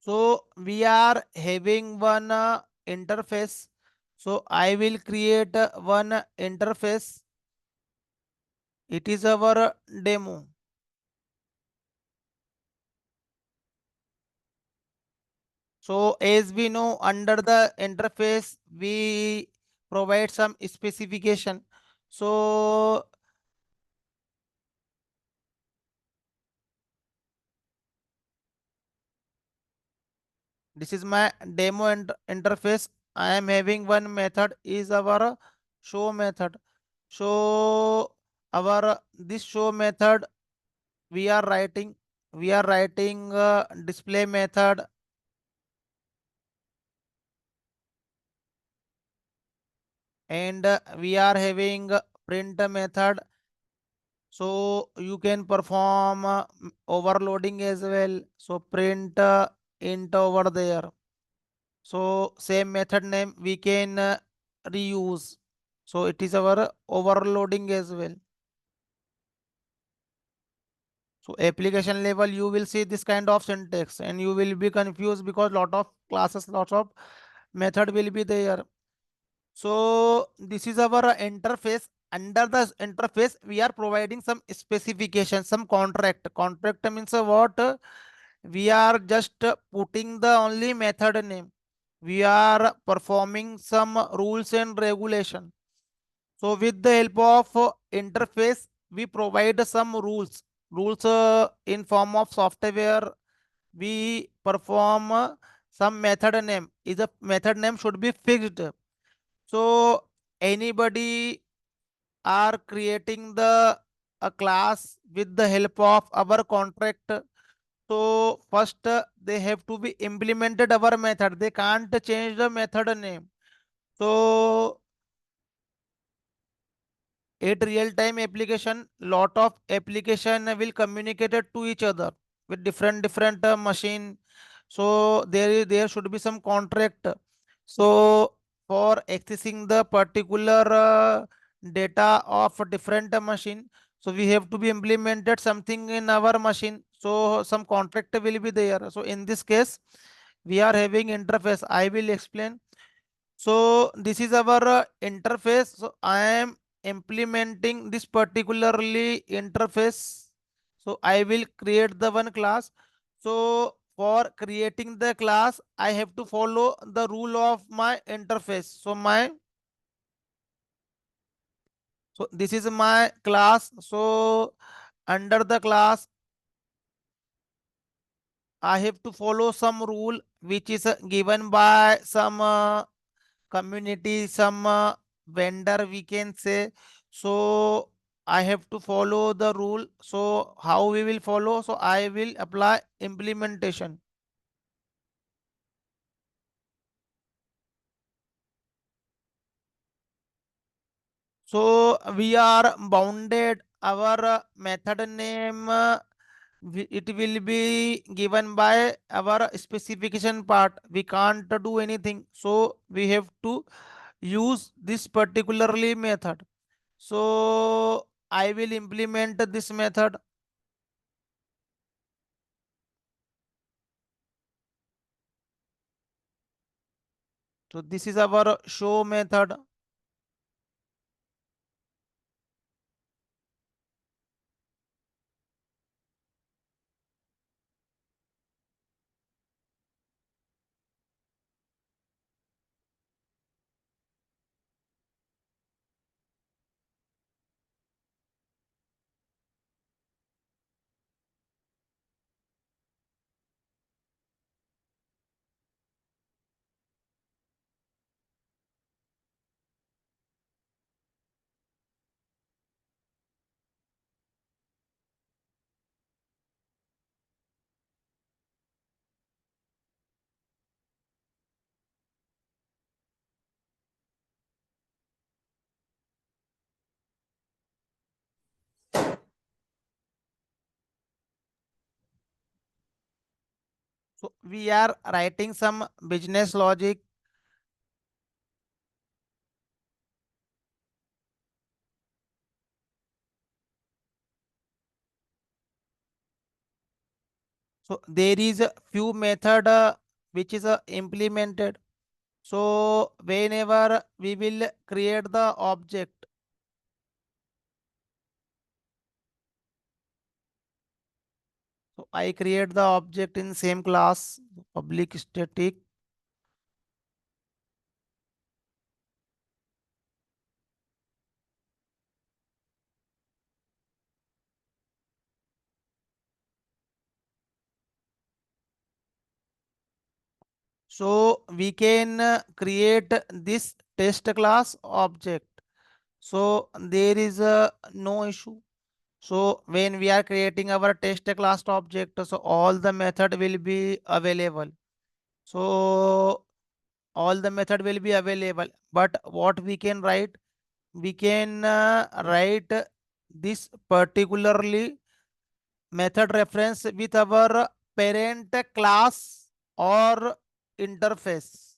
So we are having one interface. So I will create one interface. It is our demo. So as we know, under the interface, we provide some specification. So this is my demo interface. I am having one method is our show method. So our this show method we are writing display method, and we are having print method. So you can perform overloading as well. So print int over there. So same method name we can reuse. So it is our overloading as well. So application level, you will see this kind of syntax and you will be confused because lot of classes, lots of method will be there. So this is our interface. Under the interface, we are providing some specification, some contract. Contract means what? We are just putting the only method name. We are performing some rules and regulation. So with the help of interface, we provide some rules. Rules in form of software. We perform some method name. Is a method name should be fixed. So anybody are creating the a class with the help of our contract. So first they have to be implemented our method. They can't change the method name. So at real-time application, lot of application will communicate it to each other with different machine. So there should be some contract. So for accessing the particular data of a different machine, so we have to be implemented something in our machine. So some contract will be there. So in this case, we are having interface. I will explain. So this is our interface. So I am implementing this particularly interface. So I will create the one class. So for creating the class, I have to follow the rule of my interface. So this is my class. So under the class, I have to follow some rule which is given by some community, some vendor we can say. So I have to follow the rule. So how we will follow? So I will apply implementation. So we are bounded our method name. It will be given by our specification part. We can't do anything. So we have to use this particularly method. So I will implement this method. So this is our show method. So we are writing some business logic. So there is a few method which is implemented. So whenever we will create the object, so I create the object in same class, public static. So we can create this test class object. So there is no issue. So when we are creating our test class object, so all the method will be available. So all the method will be available. But what we can write? We can write this particularly method reference with our parent class or interface.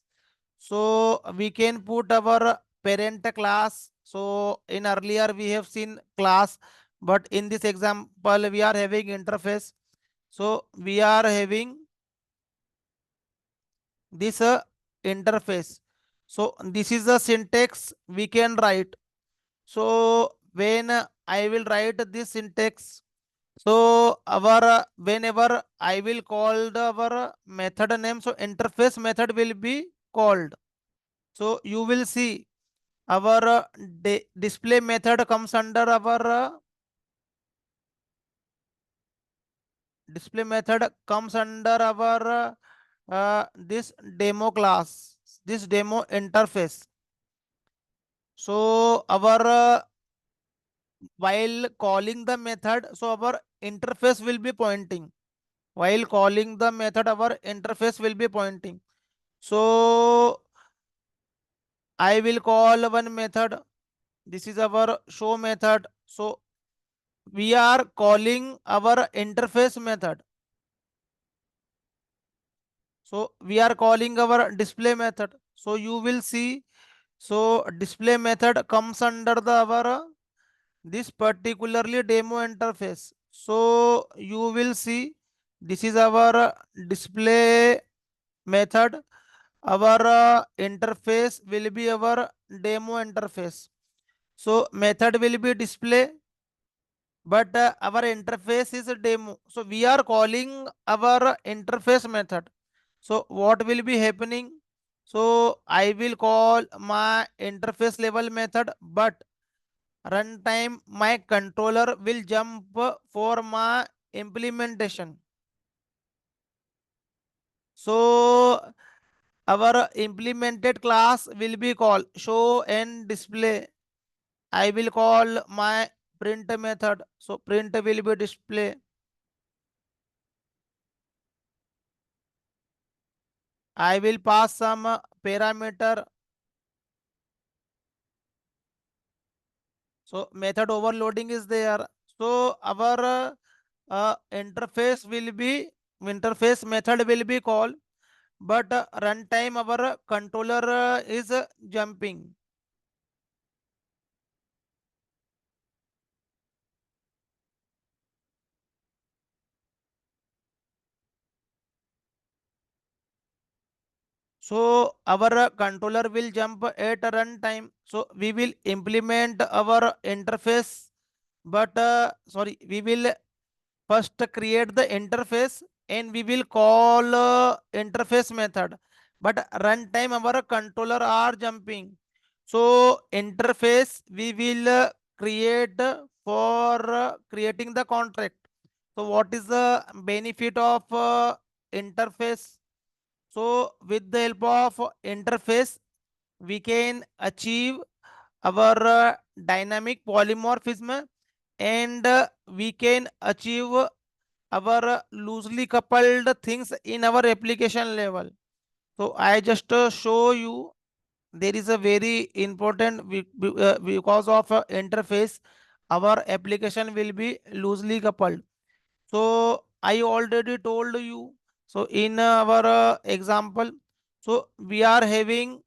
So we can put our parent class So in earlier we have seen class, but in this example we are having interface. So we are having this interface. So this is the syntax we can write. So when I will write this syntax, so our whenever I will call our method name, so interface method will be called. So you will see our display method comes under our display method comes under our this demo class, this demo interface. So our while calling the method, so our interface will be pointing. While calling the method, our interface will be pointing. So I will call one method. This is our show method. So we are calling our interface method. So we are calling our display method. So you will see. So display method comes under the our this particularly demo interface. So you will see this is our display method. Our interface will be our demo interface. So method will be display, but our interface is a demo. So we are calling our interface method. So what will be happening? So I will call my interface level method, but runtime my controller will jump for my implementation. So our implemented class will be called show and display. I will call my print method. So print will be display. I will pass some parameter. So method overloading is there. So our interface method will be called, but runtime our controller is jumping. So our controller will jump at runtime. So we will implement our interface, but sorry, we will first create the interface and we will call interface method. But runtime our controller are jumping. So interface we will create for creating the contract. So what is the benefit of interface? So with the help of interface, we can achieve our dynamic polymorphism, and we can achieve our loosely coupled things in our application level. So I just show you there is a very important because of interface, our application will be loosely coupled. So I already told you. So in our example, so we are having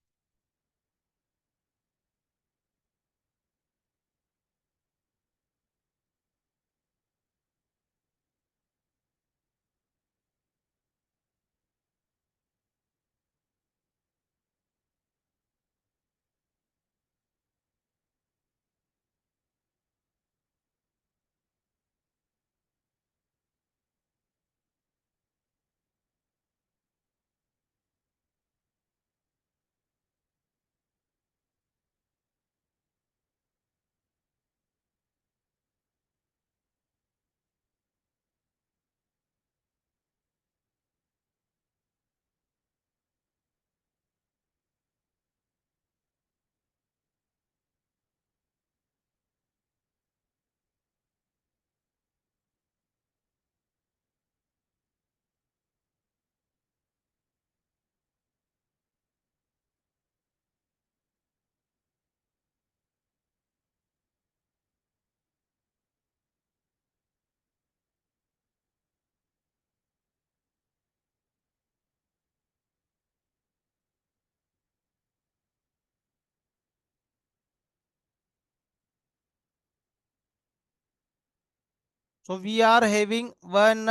So we are having one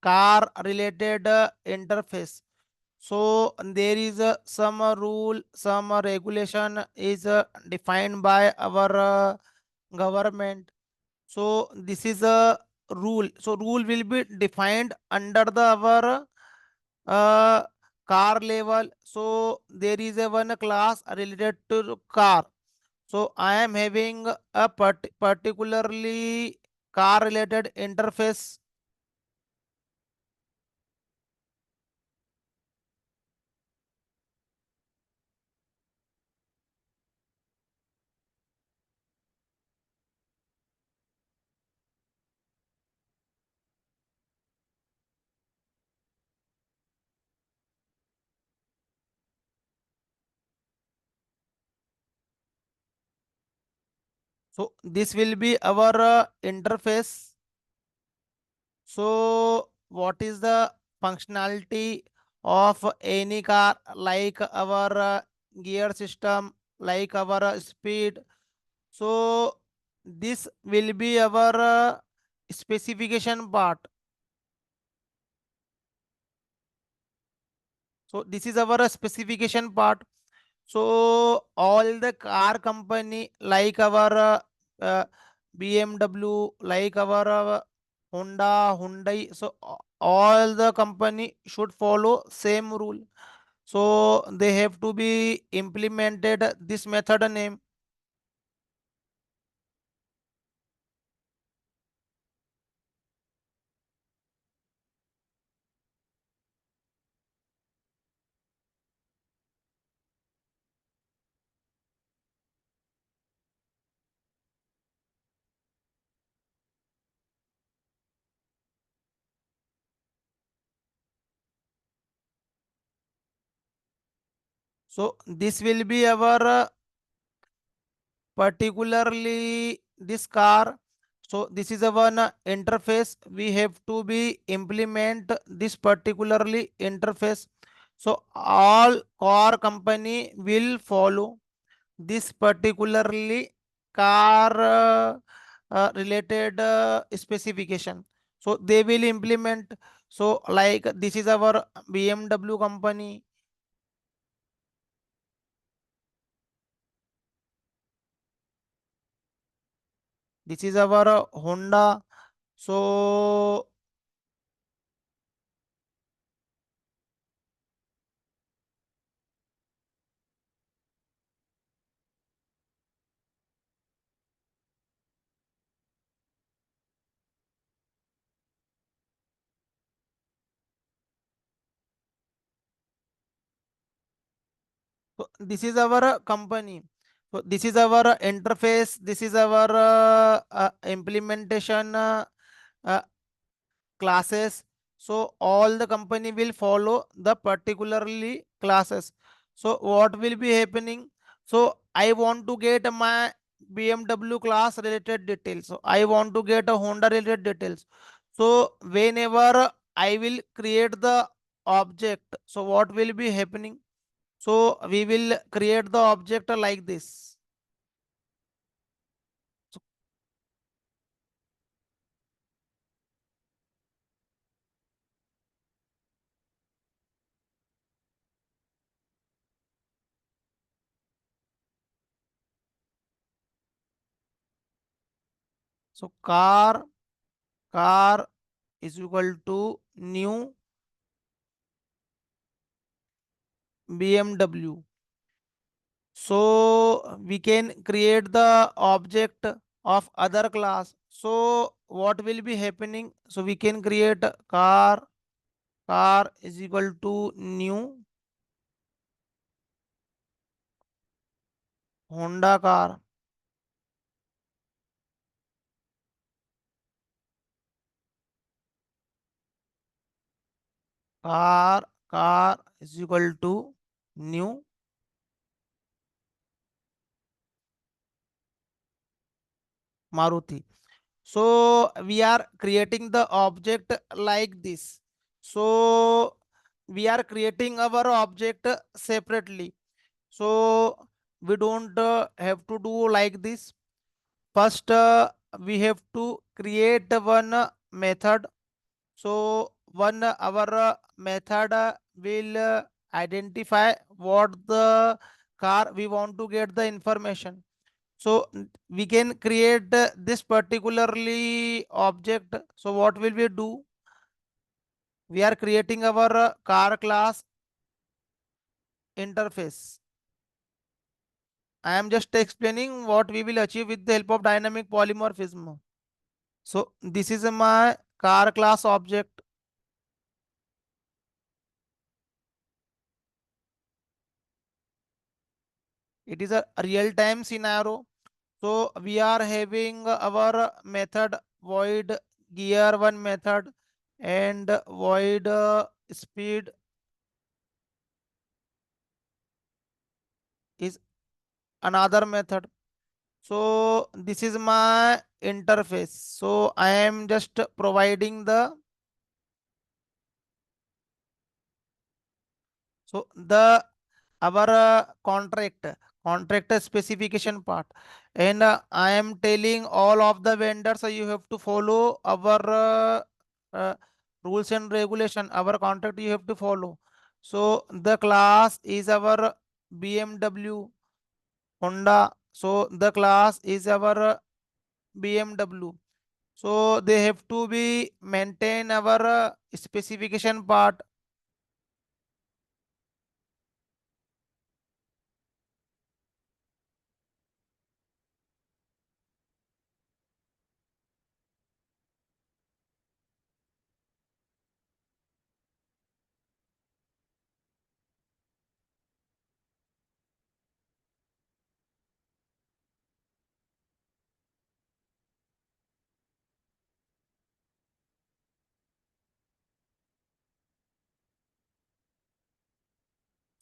car related interface. So there is some rule, some regulation is defined by our government. So this is a rule. So rule will be defined under the our uh, car level. So there is a one class related to car. So I am having a particularly car related interface. So this will be our interface. So what is the functionality of any car, like our gear system, like our speed? So this will be our specification part. So this is our specification part. So all the car company like our uh, BMW, like our Honda, Hyundai. So all the company should follow same rule. So they have to be implemented this method name. So this will be our particularly this car. So this is a one interface. We have to be implement this particularly interface. So all car company will follow this particularly car related specification. So they will implement. So like this is our BMW company. This is our Honda. So so this is our company. So this is our interface. This is our implementation uh, classes. So all the company will follow the particularly classes. So what will be happening? So I want to get my BMW class related details. So I want to get a Honda related details. So whenever I will create the object, so what will be happening? So we will create the object like this. So, so car is equal to new BMW. So we can create the object of other class. So what will be happening? So we can create car is equal to new Honda car is equal to new Maruti. So we are creating the object like this. So we are creating our object separately. So we don't have to do like this. First, we have to create one method. So one our method will identify what the car we want to get the information. So we can create this particularly object. So what will we do? We are creating our car class interface. I am just explaining what we will achieve with the help of dynamic polymorphism. So this is my car class object. It is a real-time scenario. So we are having our method void gear one method and void speed is another method. So this is my interface. So I am just providing the the our contract specification part, and I am telling all of the vendors you have to follow our uh, rules and regulation. Our contract you have to follow. So the class is our BMW Honda. So the class is our BMW. So they have to be maintain our specification part.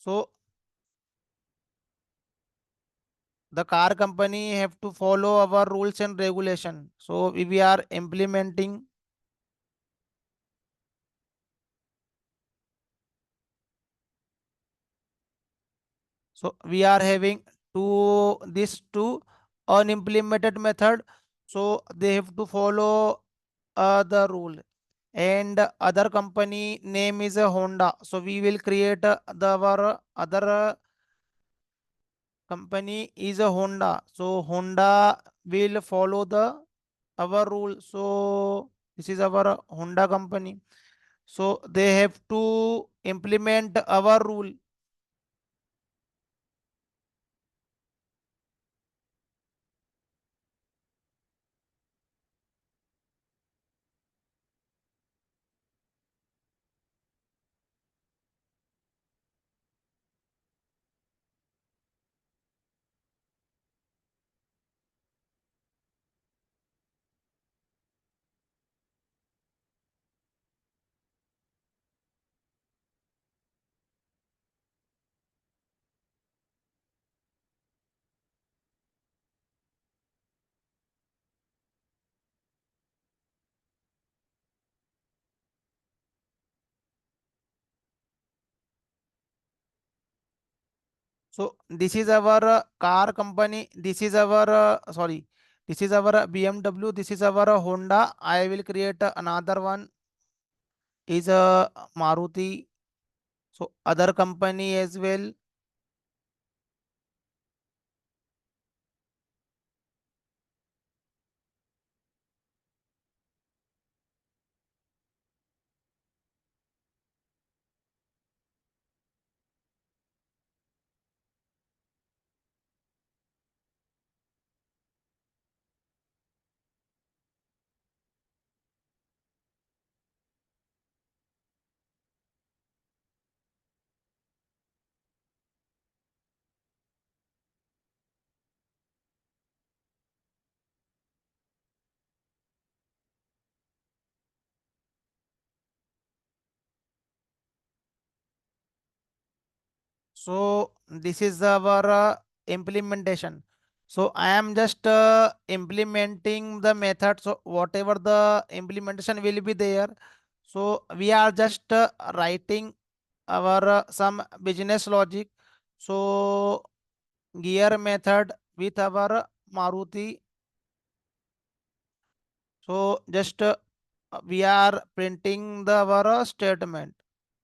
So the car company have to follow our rules and regulation. So we are implementing. So we are having two unimplemented method. So they have to follow the rule. And other company name is a Honda. So we will create our other company is a Honda. So Honda will follow the our rule. So this is our Honda company. So they have to implement our rule. So this is our car company. This is our sorry. This is our BMW. This is our Honda. I will create another one is a Maruti. So other company as well. So this is our implementation. So I am just implementing the method. So whatever the implementation will be there. So we are just writing our some business logic. So gear method with our Maruti. So just we are printing the our statement,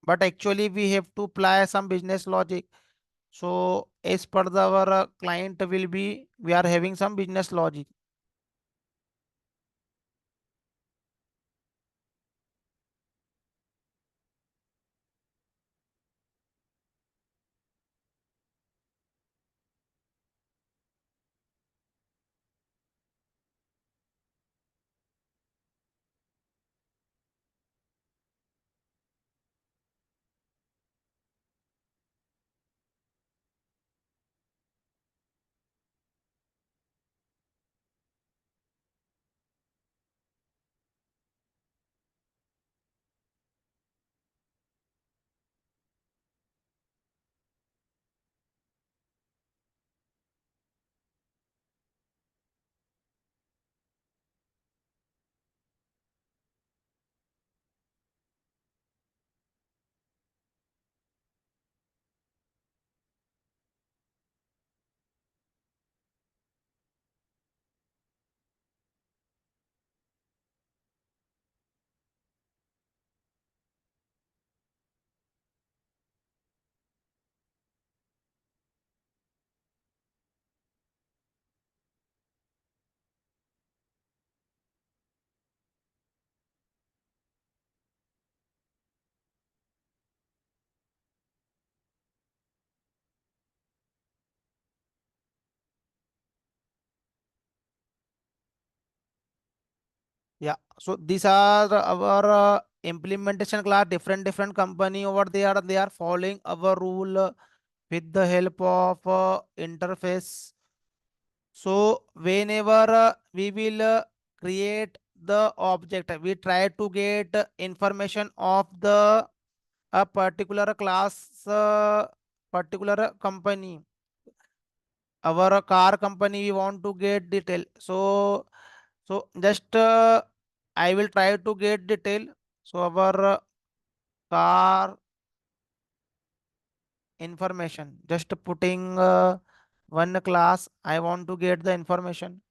but actually we have to apply some business logic. So as per the our client will be, we are having some business logic. Yeah. So these are our implementation class. Different company over there. They are following our rule with the help of interface. So whenever we will create the object, we try to get information of the a particular class, particular company. Our car company, we want to get detail. So just I will try to get detail. So our car information, just putting one class, I want to get the information.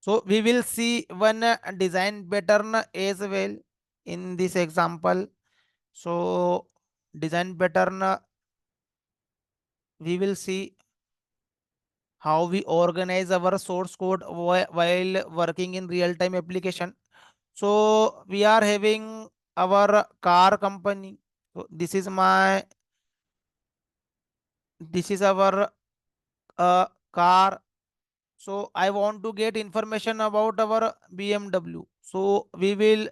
So we will see one design pattern as well in this example. So design pattern, we will see how we organize our source code while working in real time application. So we are having our car company. So this is our car. So I want to get information about our BMW. So we will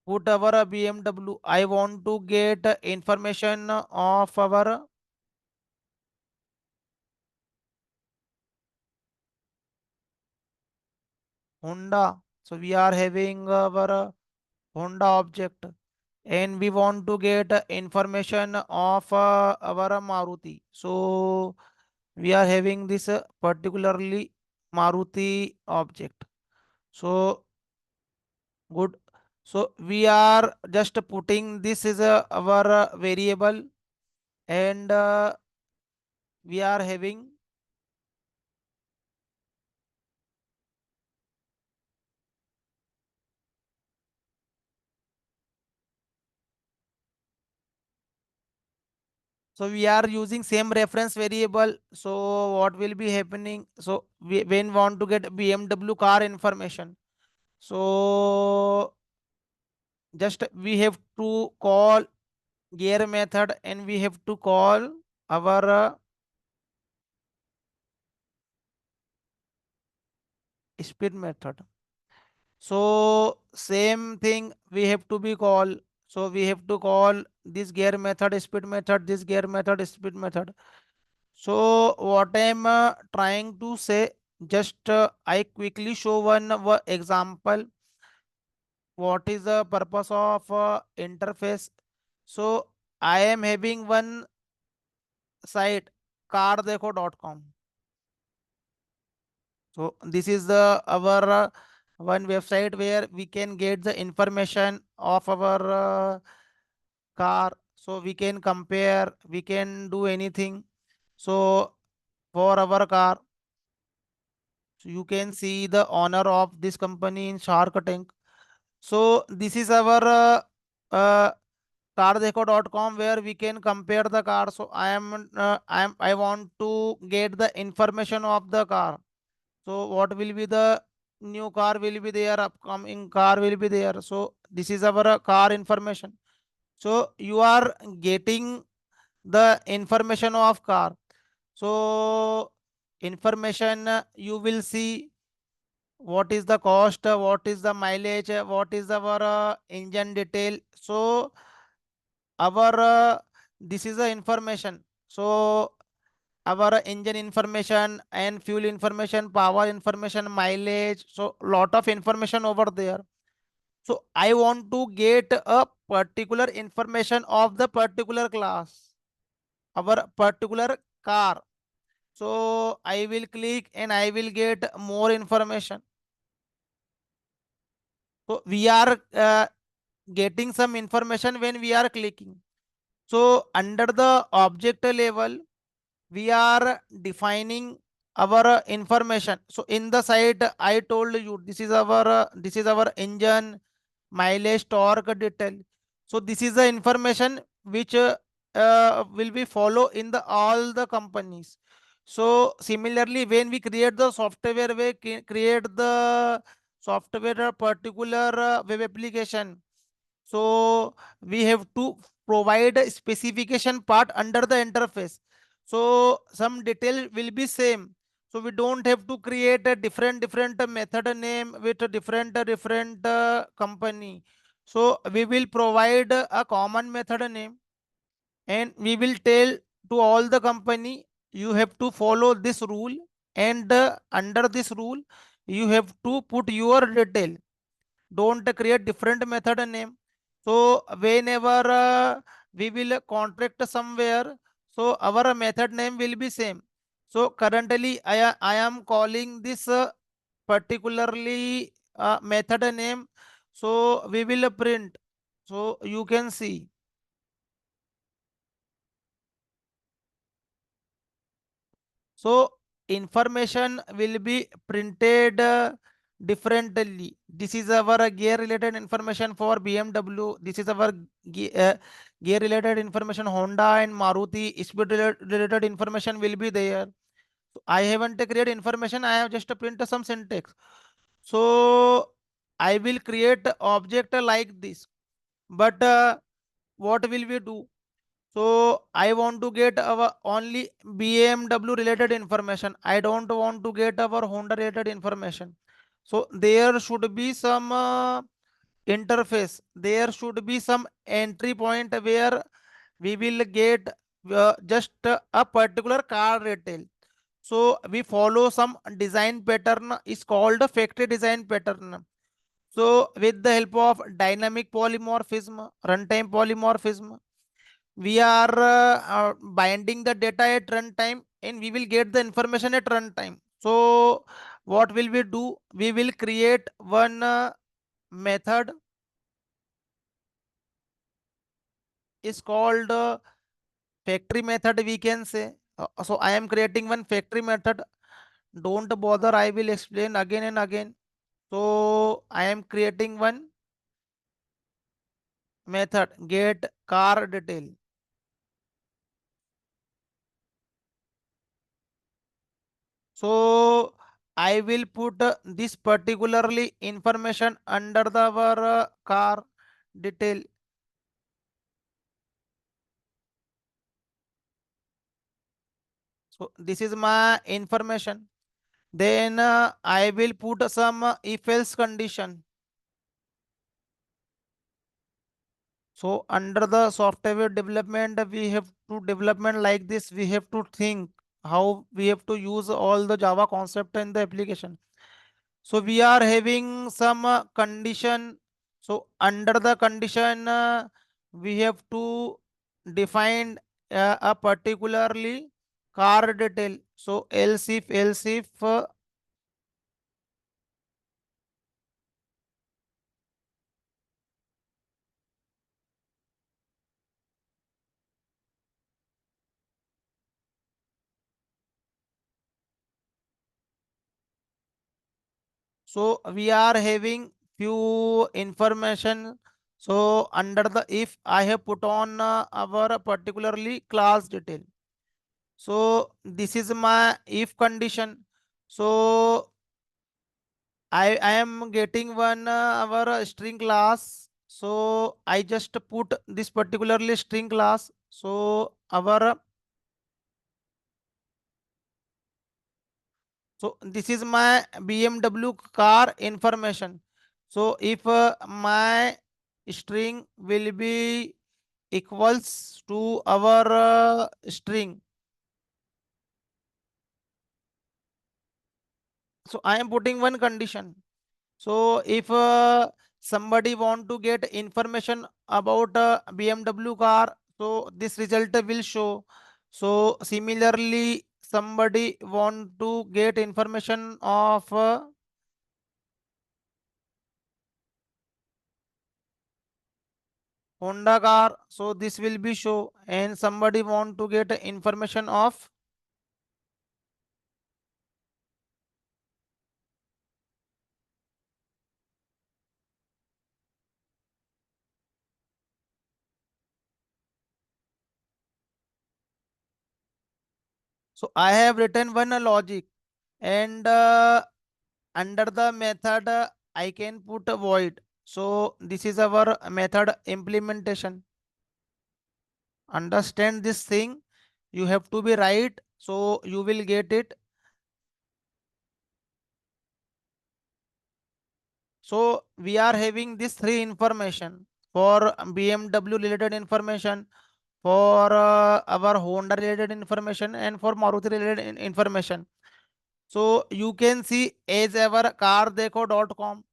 put our BMW. I want to get information of our Honda. So we are having our Honda object, and we want to get information of our Maruti. So we are having this particularly Maruti object. So good. So we are just putting this is our variable, and we are having, so we are using same reference variable. So what will be happening? So we when want to get BMW car information, so just we have to call gear method, and we have to call our speed method. So same thing we have to be call. So we have to call this gear method speed method, this gear method speed method. So what I'm trying to say, just I quickly show one example. What is the purpose of interface? So I am having one site, cardekho.com. So this is the our one website where we can get the information of our car. So we can compare, we can do anything. So for our car, so you can see the owner of this company in Shark Tank. So this is our cardeko.com where we can compare the car. So I want to get the information of the car. So what will be the new car will be there, upcoming car will be there. So this is our car information. So you are getting the information of car. So information, you will see what is the cost, what is the mileage, what is our engine detail. So our this is the information. So our engine information and fuel information, power information, mileage, so lot of information over there. So I want to get a particular information of the particular class, our particular car. So I will click and I will get more information. So we are getting some information when we are clicking. So under the object level, we are defining our information. So in the site, I told you this is our engine, mileage, torque detail. So this is the information which will be follow in the all the companies. So similarly, when we create the software, we create the software particular web application. So we have to provide a specification part under the interface. So some detail will be same. So we don't have to create a different method name with a different company. So we will provide a common method name, and we will tell to all the company you have to follow this rule, and under this rule you have to put your detail. Don't create different method name. So whenever we will contract somewhere, so our method name will be same. So currently I am calling this particularly method name. So we will print. So you can see. So information will be printed differently. This is our gear related information for BMW. This is our gear related information Honda and Maruti. Speed related information will be there. So I haven't created information. I have just print some syntax. So I will create object like this. But what will we do? So I want to get our only BMW related information. I don't want to get our Honda related information. So there should be some interface. There should be some entry point where we will get just a particular car retail. So we follow some design pattern is called a factory design pattern. So with the help of dynamic polymorphism, runtime polymorphism, we are binding the data at runtime, and we will get the information at runtime. So what will we do? We will create one method is called factory method, we can say. So I am creating one factory method. Don't bother, I will explain again and again. So I am creating one method get car detail. So I will put this particularly information under the our car detail. So this is my information. Then I will put some if else condition. So under the software development, we have to development like this. We have to think how we have to use all the Java concept in the application. So we are having some condition. So under the condition, we have to define a particularly car detail. So else if So we are having few information. So under the if I have put on our particularly class detail. So this is my if condition. So I am getting one our string class. So I just put this particularly string class. So our so this is my BMW car information. So if my string will be equals to our string, so I am putting one condition. So if somebody want to get information about BMW car, so this result will show. So similarly, somebody want to get information of Honda car, so this will be show. And somebody want to get information of, so I have written one logic, and under the method I can put a void. So this is our method implementation. Understand this thing, you have to be right, so you will get it. So we are having this three information for BMW related information, for our Honda related information, and for Maruti related information. So you can see as our cardeko.com.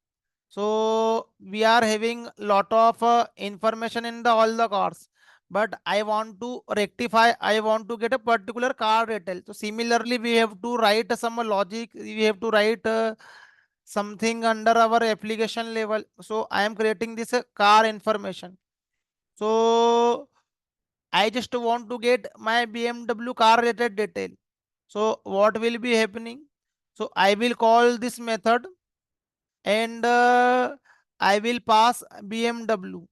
So we are having lot of information in the all the cars, but I want to rectify, I want to get a particular car detail. So similarly, we have to write some logic, we have to write something under our application level. So I am creating this car information. So I just want to get my BMW car related detail. So what will be happening? So I will call this method, and I will pass BMW.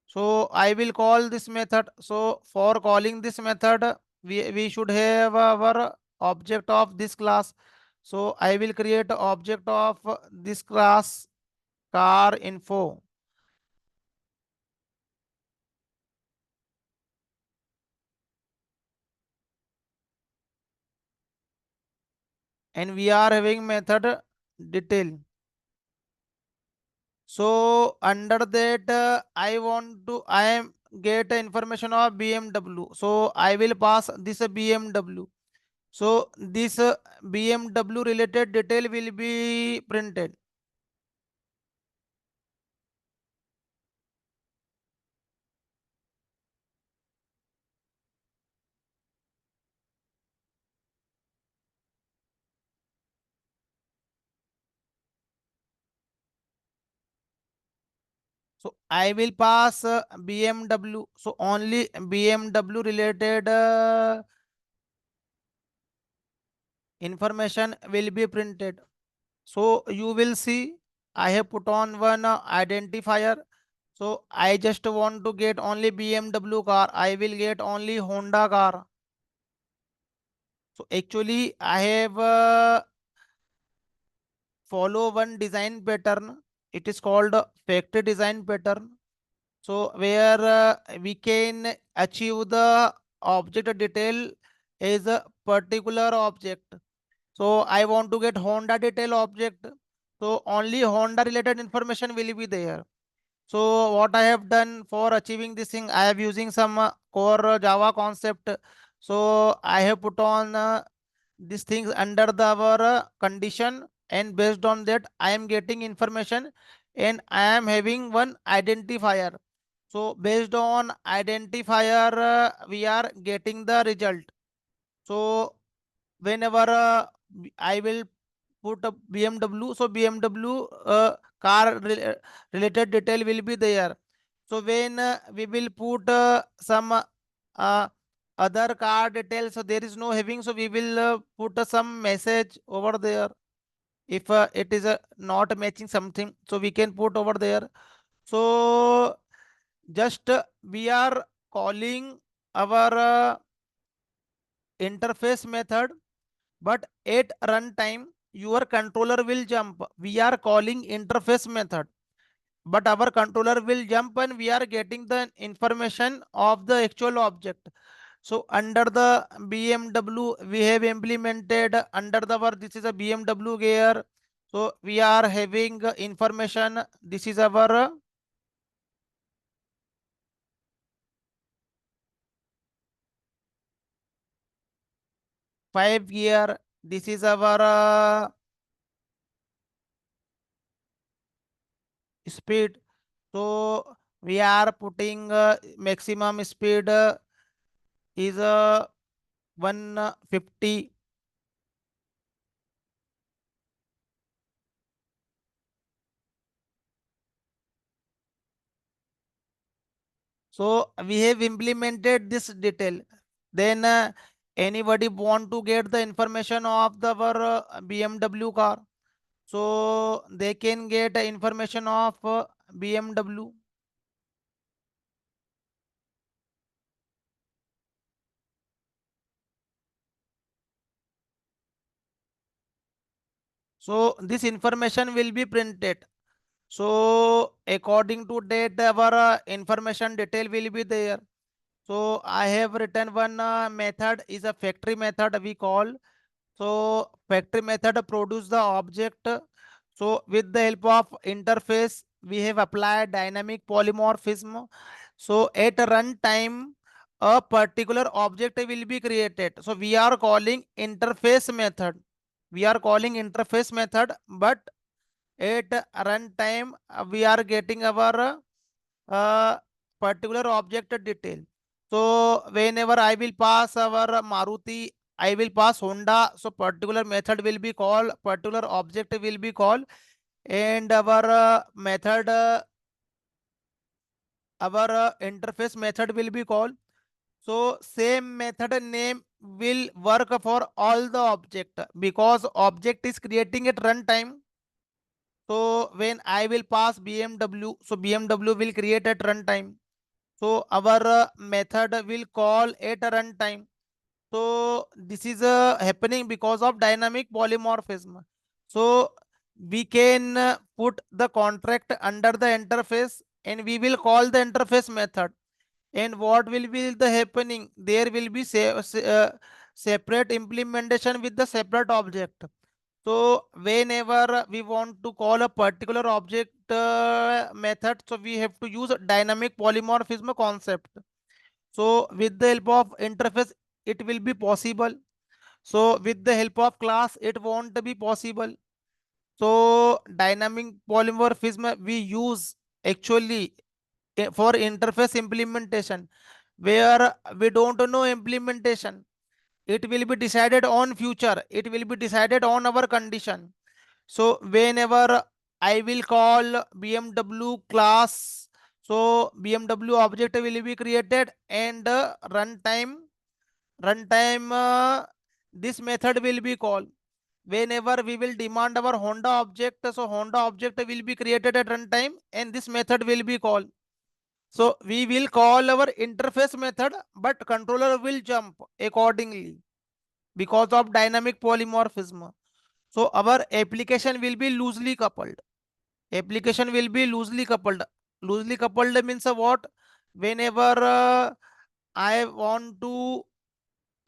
So I will call this method. So for calling this method, we should have our object of this class. So I will create a object of this class car info, and we are having method detail. So under that, I am get information of BMW. So I will pass this BMW. So this BMW related detail will be printed. So I will pass BMW. So only BMW related information will be printed. So you will see I have put on one identifier. So I just want to get only BMW car. I will get only Honda car. So actually I have follow one design pattern. It is called factory design pattern. So where we can achieve the object detail is a particular object. So I want to get Honda detail object. So only Honda related information will be there. So what I have done for achieving this thing, I am using some core Java concept. So I have put on these things under the our condition, and based on that I am getting information, and I am having one identifier. So based on identifier, we are getting the result. So whenever I will put a BMW, so BMW related detail will be there. So when we will put some other car details, so there is no having, so we will put some message over there. If it is not matching something, so we can put over there. So just we are calling our interface method, but at runtime your controller will jump. We are calling interface method, but our controller will jump and we are getting the information of the actual object. So under the BMW we have implemented under the our, this is a BMW gear. So we are having information. This is our 5 gear. This is our speed. So we are putting maximum speed is 150. So we have implemented this detail. Then anybody want to get the information of the our BMW car, so they can get information of BMW. So this information will be printed. So according to that, our information detail will be there. So I have written one method is a factory method we call. So factory method produce the object. So with the help of interface, we have applied dynamic polymorphism. So at runtime, a particular object will be created. So we are calling interface method. We are calling interface method, but at runtime, we are getting our particular object detail. So whenever I will pass our Maruti, I will pass Honda. So particular method will be called, particular object will be called, and our interface method will be called. So same method name will work for all the object because object is creating at runtime. So when I will pass BMW, so BMW will create at runtime. So our method will call at a runtime. So this is happening because of dynamic polymorphism. So we can put the contract under the interface and we will call the interface method. And what will be the happening? There will be separate implementation with the separate object. So whenever we want to call a particular object method, so we have to use dynamic polymorphism concept. So with the help of interface, it will be possible. So with the help of class, it won't be possible. So dynamic polymorphism we use actually for interface implementation, where we don't know implementation. It will be decided on future. It will be decided on our condition. So whenever I will call BMW class, so BMW object will be created and runtime this method will be called. Whenever we will demand our Honda object, so Honda object will be created at runtime and this method will be called. So we will call our interface method, but controller will jump accordingly because of dynamic polymorphism. So our application will be loosely coupled. Application will be loosely coupled. Loosely coupled means what? Whenever I want to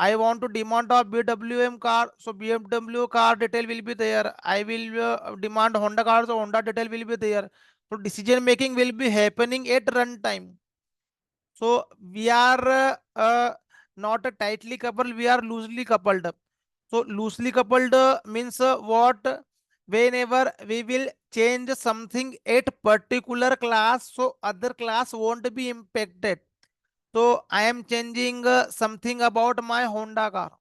I want to demand a BWM car, so BMW car detail will be there. I will demand Honda car, so Honda detail will be there. So decision making will be happening at runtime. So we are not tightly coupled, we are loosely coupled. So loosely coupled means what? Whenever we will change something at particular class, so other class won't be impacted. So I am changing something about my Honda car.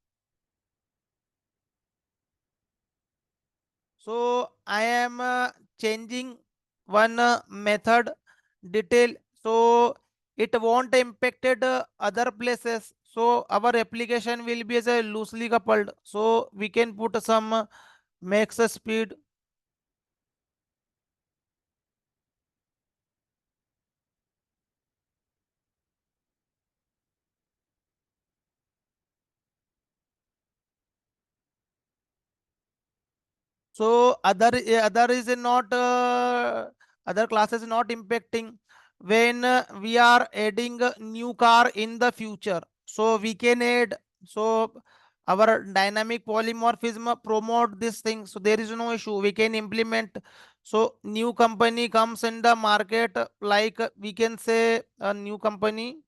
So I am changing one method detail. So it won't impacted other places. So our application will be as a loosely coupled. So we can put some max speed. So other is not other classes not impacting when we are adding a new car in the future. So we can add, so our dynamic polymorphism promote this thing. So there is no issue. We can implement. So new company comes in the market, like we can say a new company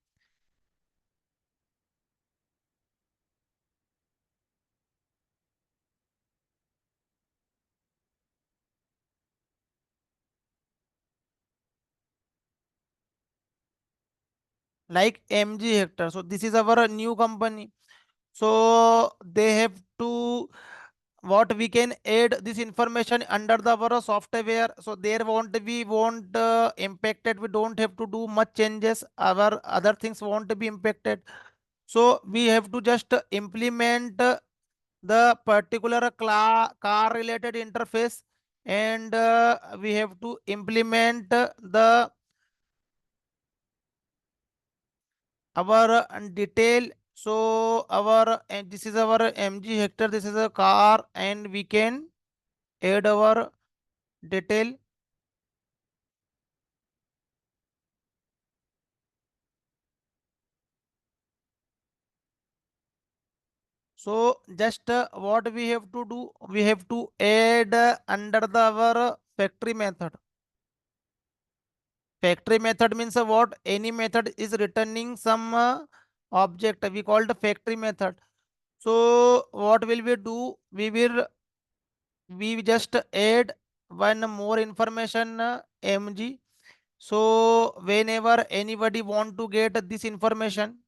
like MG Hector. So this is our new company. So they have to, what we can add this information under the our software, so there won't impacted. We don't have to do much changes, our other things won't be impacted. So we have to just implement the particular car related interface, and we have to implement the our detail. So our, and this is our MG Hector, this is a car, and we can add our detail. So just what we have to do, we have to add under the our factory method. Factory method means what? Any method is returning some object. We call the factory method. So what will we do? We just add one more information, mg. So whenever anybody want to get this information,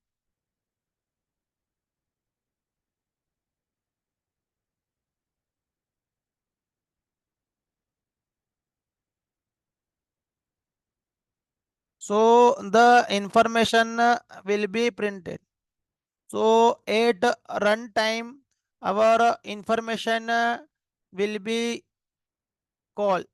so the information will be printed. So at runtime, our information will be called.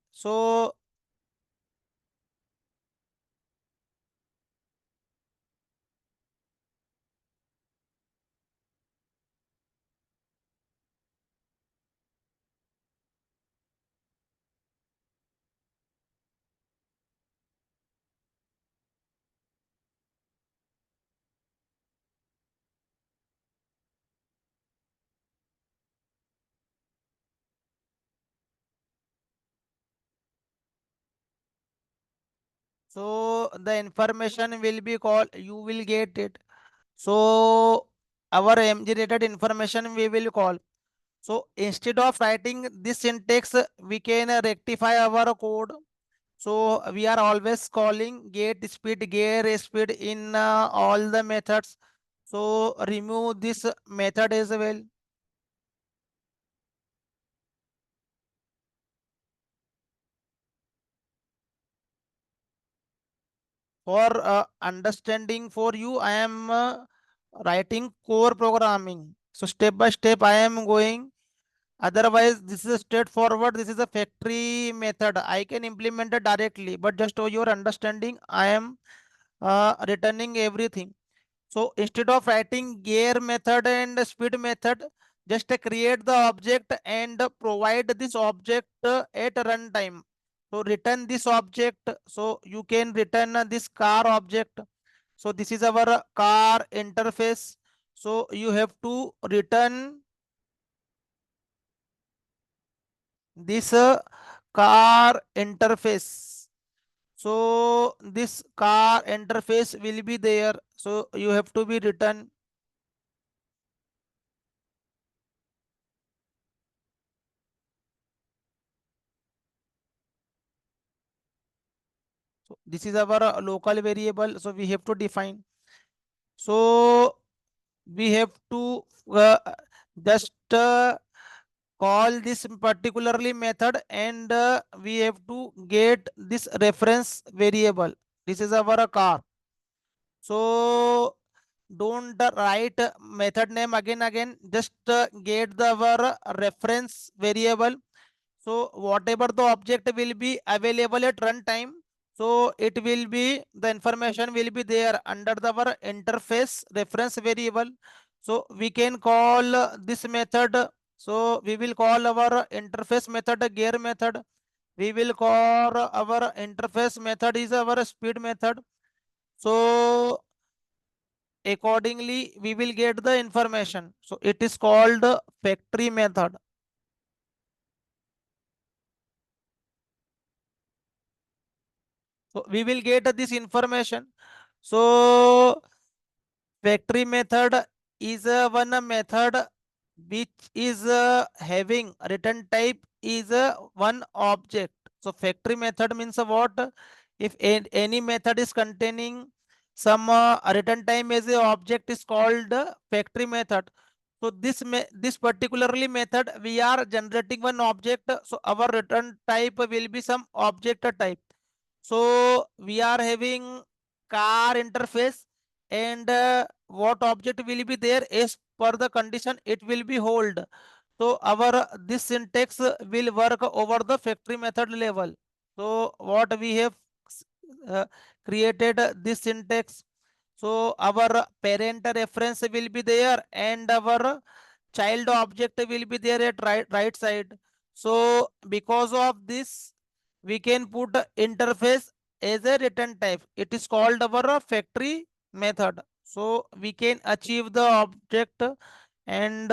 So the information will be called. You will get it. So our MG related information we will call. So instead of writing this syntax, we can rectify our code. So we are always calling get speed in all the methods. So remove this method as well. For understanding for you, I am writing core programming. So step by step I am going. Otherwise, this is a straightforward. This is a factory method. I can implement it directly, but just for your understanding, I am returning everything. So instead of writing gear method and speed method, just create the object and provide this object at runtime. So return this object. So you can return this car object. So this is our car interface. So you have to return this car interface. So this car interface will be there. So you have to be written. So this is our local variable. So we have to define. So we have to just call this particularly method, and we have to get this reference variable. This is our car. So don't write method name again. Just get the our reference variable. So whatever the object will be available at runtime, so it will be, the information will be there under the our interface reference variable. So we can call this method So we will call our interface method a gear method. We will call our interface method is our speed method. So accordingly, we will get the information. So it is called factory method. So we will get this information. So factory method is one method which is having return type is one object. So factory method means what? If any method is containing some return time as a object is called factory method. So this particularly method we are generating one object. So our return type will be some object type. So we are having car interface, and what object will be there as per the condition it will be hold. So our this syntax will work over the factory method level. So what we have uh, created this syntax. So our parent reference will be there and our child object will be there at right side. So because of this we can put interface as a return type. It is called our factory method. So we can achieve the object, and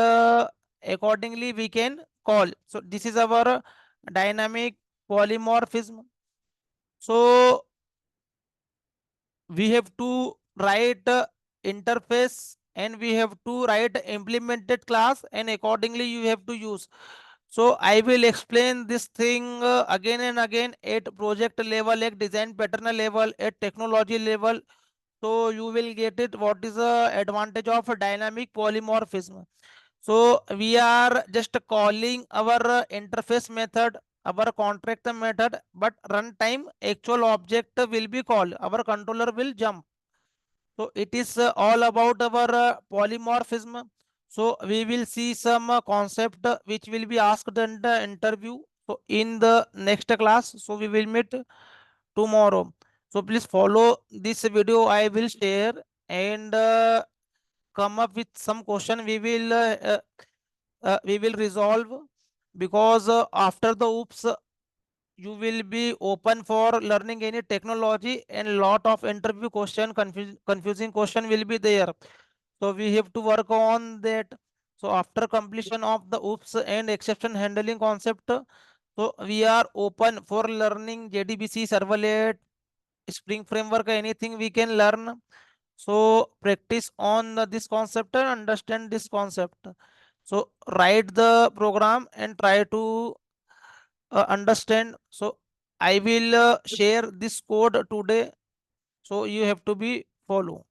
accordingly we can call. So this is our dynamic polymorphism. So we have to write interface and we have to write implemented class, and accordingly you have to use. So I will explain this thing again and again at project level, at design pattern level, at technology level. So you will get it what is the advantage of a dynamic polymorphism. So we are just calling our interface method, our contract method, but runtime actual object will be called. Our controller will jump. So it is all about our polymorphism. So we will see some concept which will be asked in the interview. So in the next class, so we will meet tomorrow. So please follow this video I will share, and come up with some question we will resolve, because after the oops you will be open for learning any technology, and lot of interview question confusing question will be there. So we have to work on that. So after completion of the oops and exception handling concept, so we are open for learning JDBC, Servlet, Spring Framework, anything we can learn. So practice on this concept and understand this concept. So write the program and try to understand. So I will share this code today. So you have to be follow.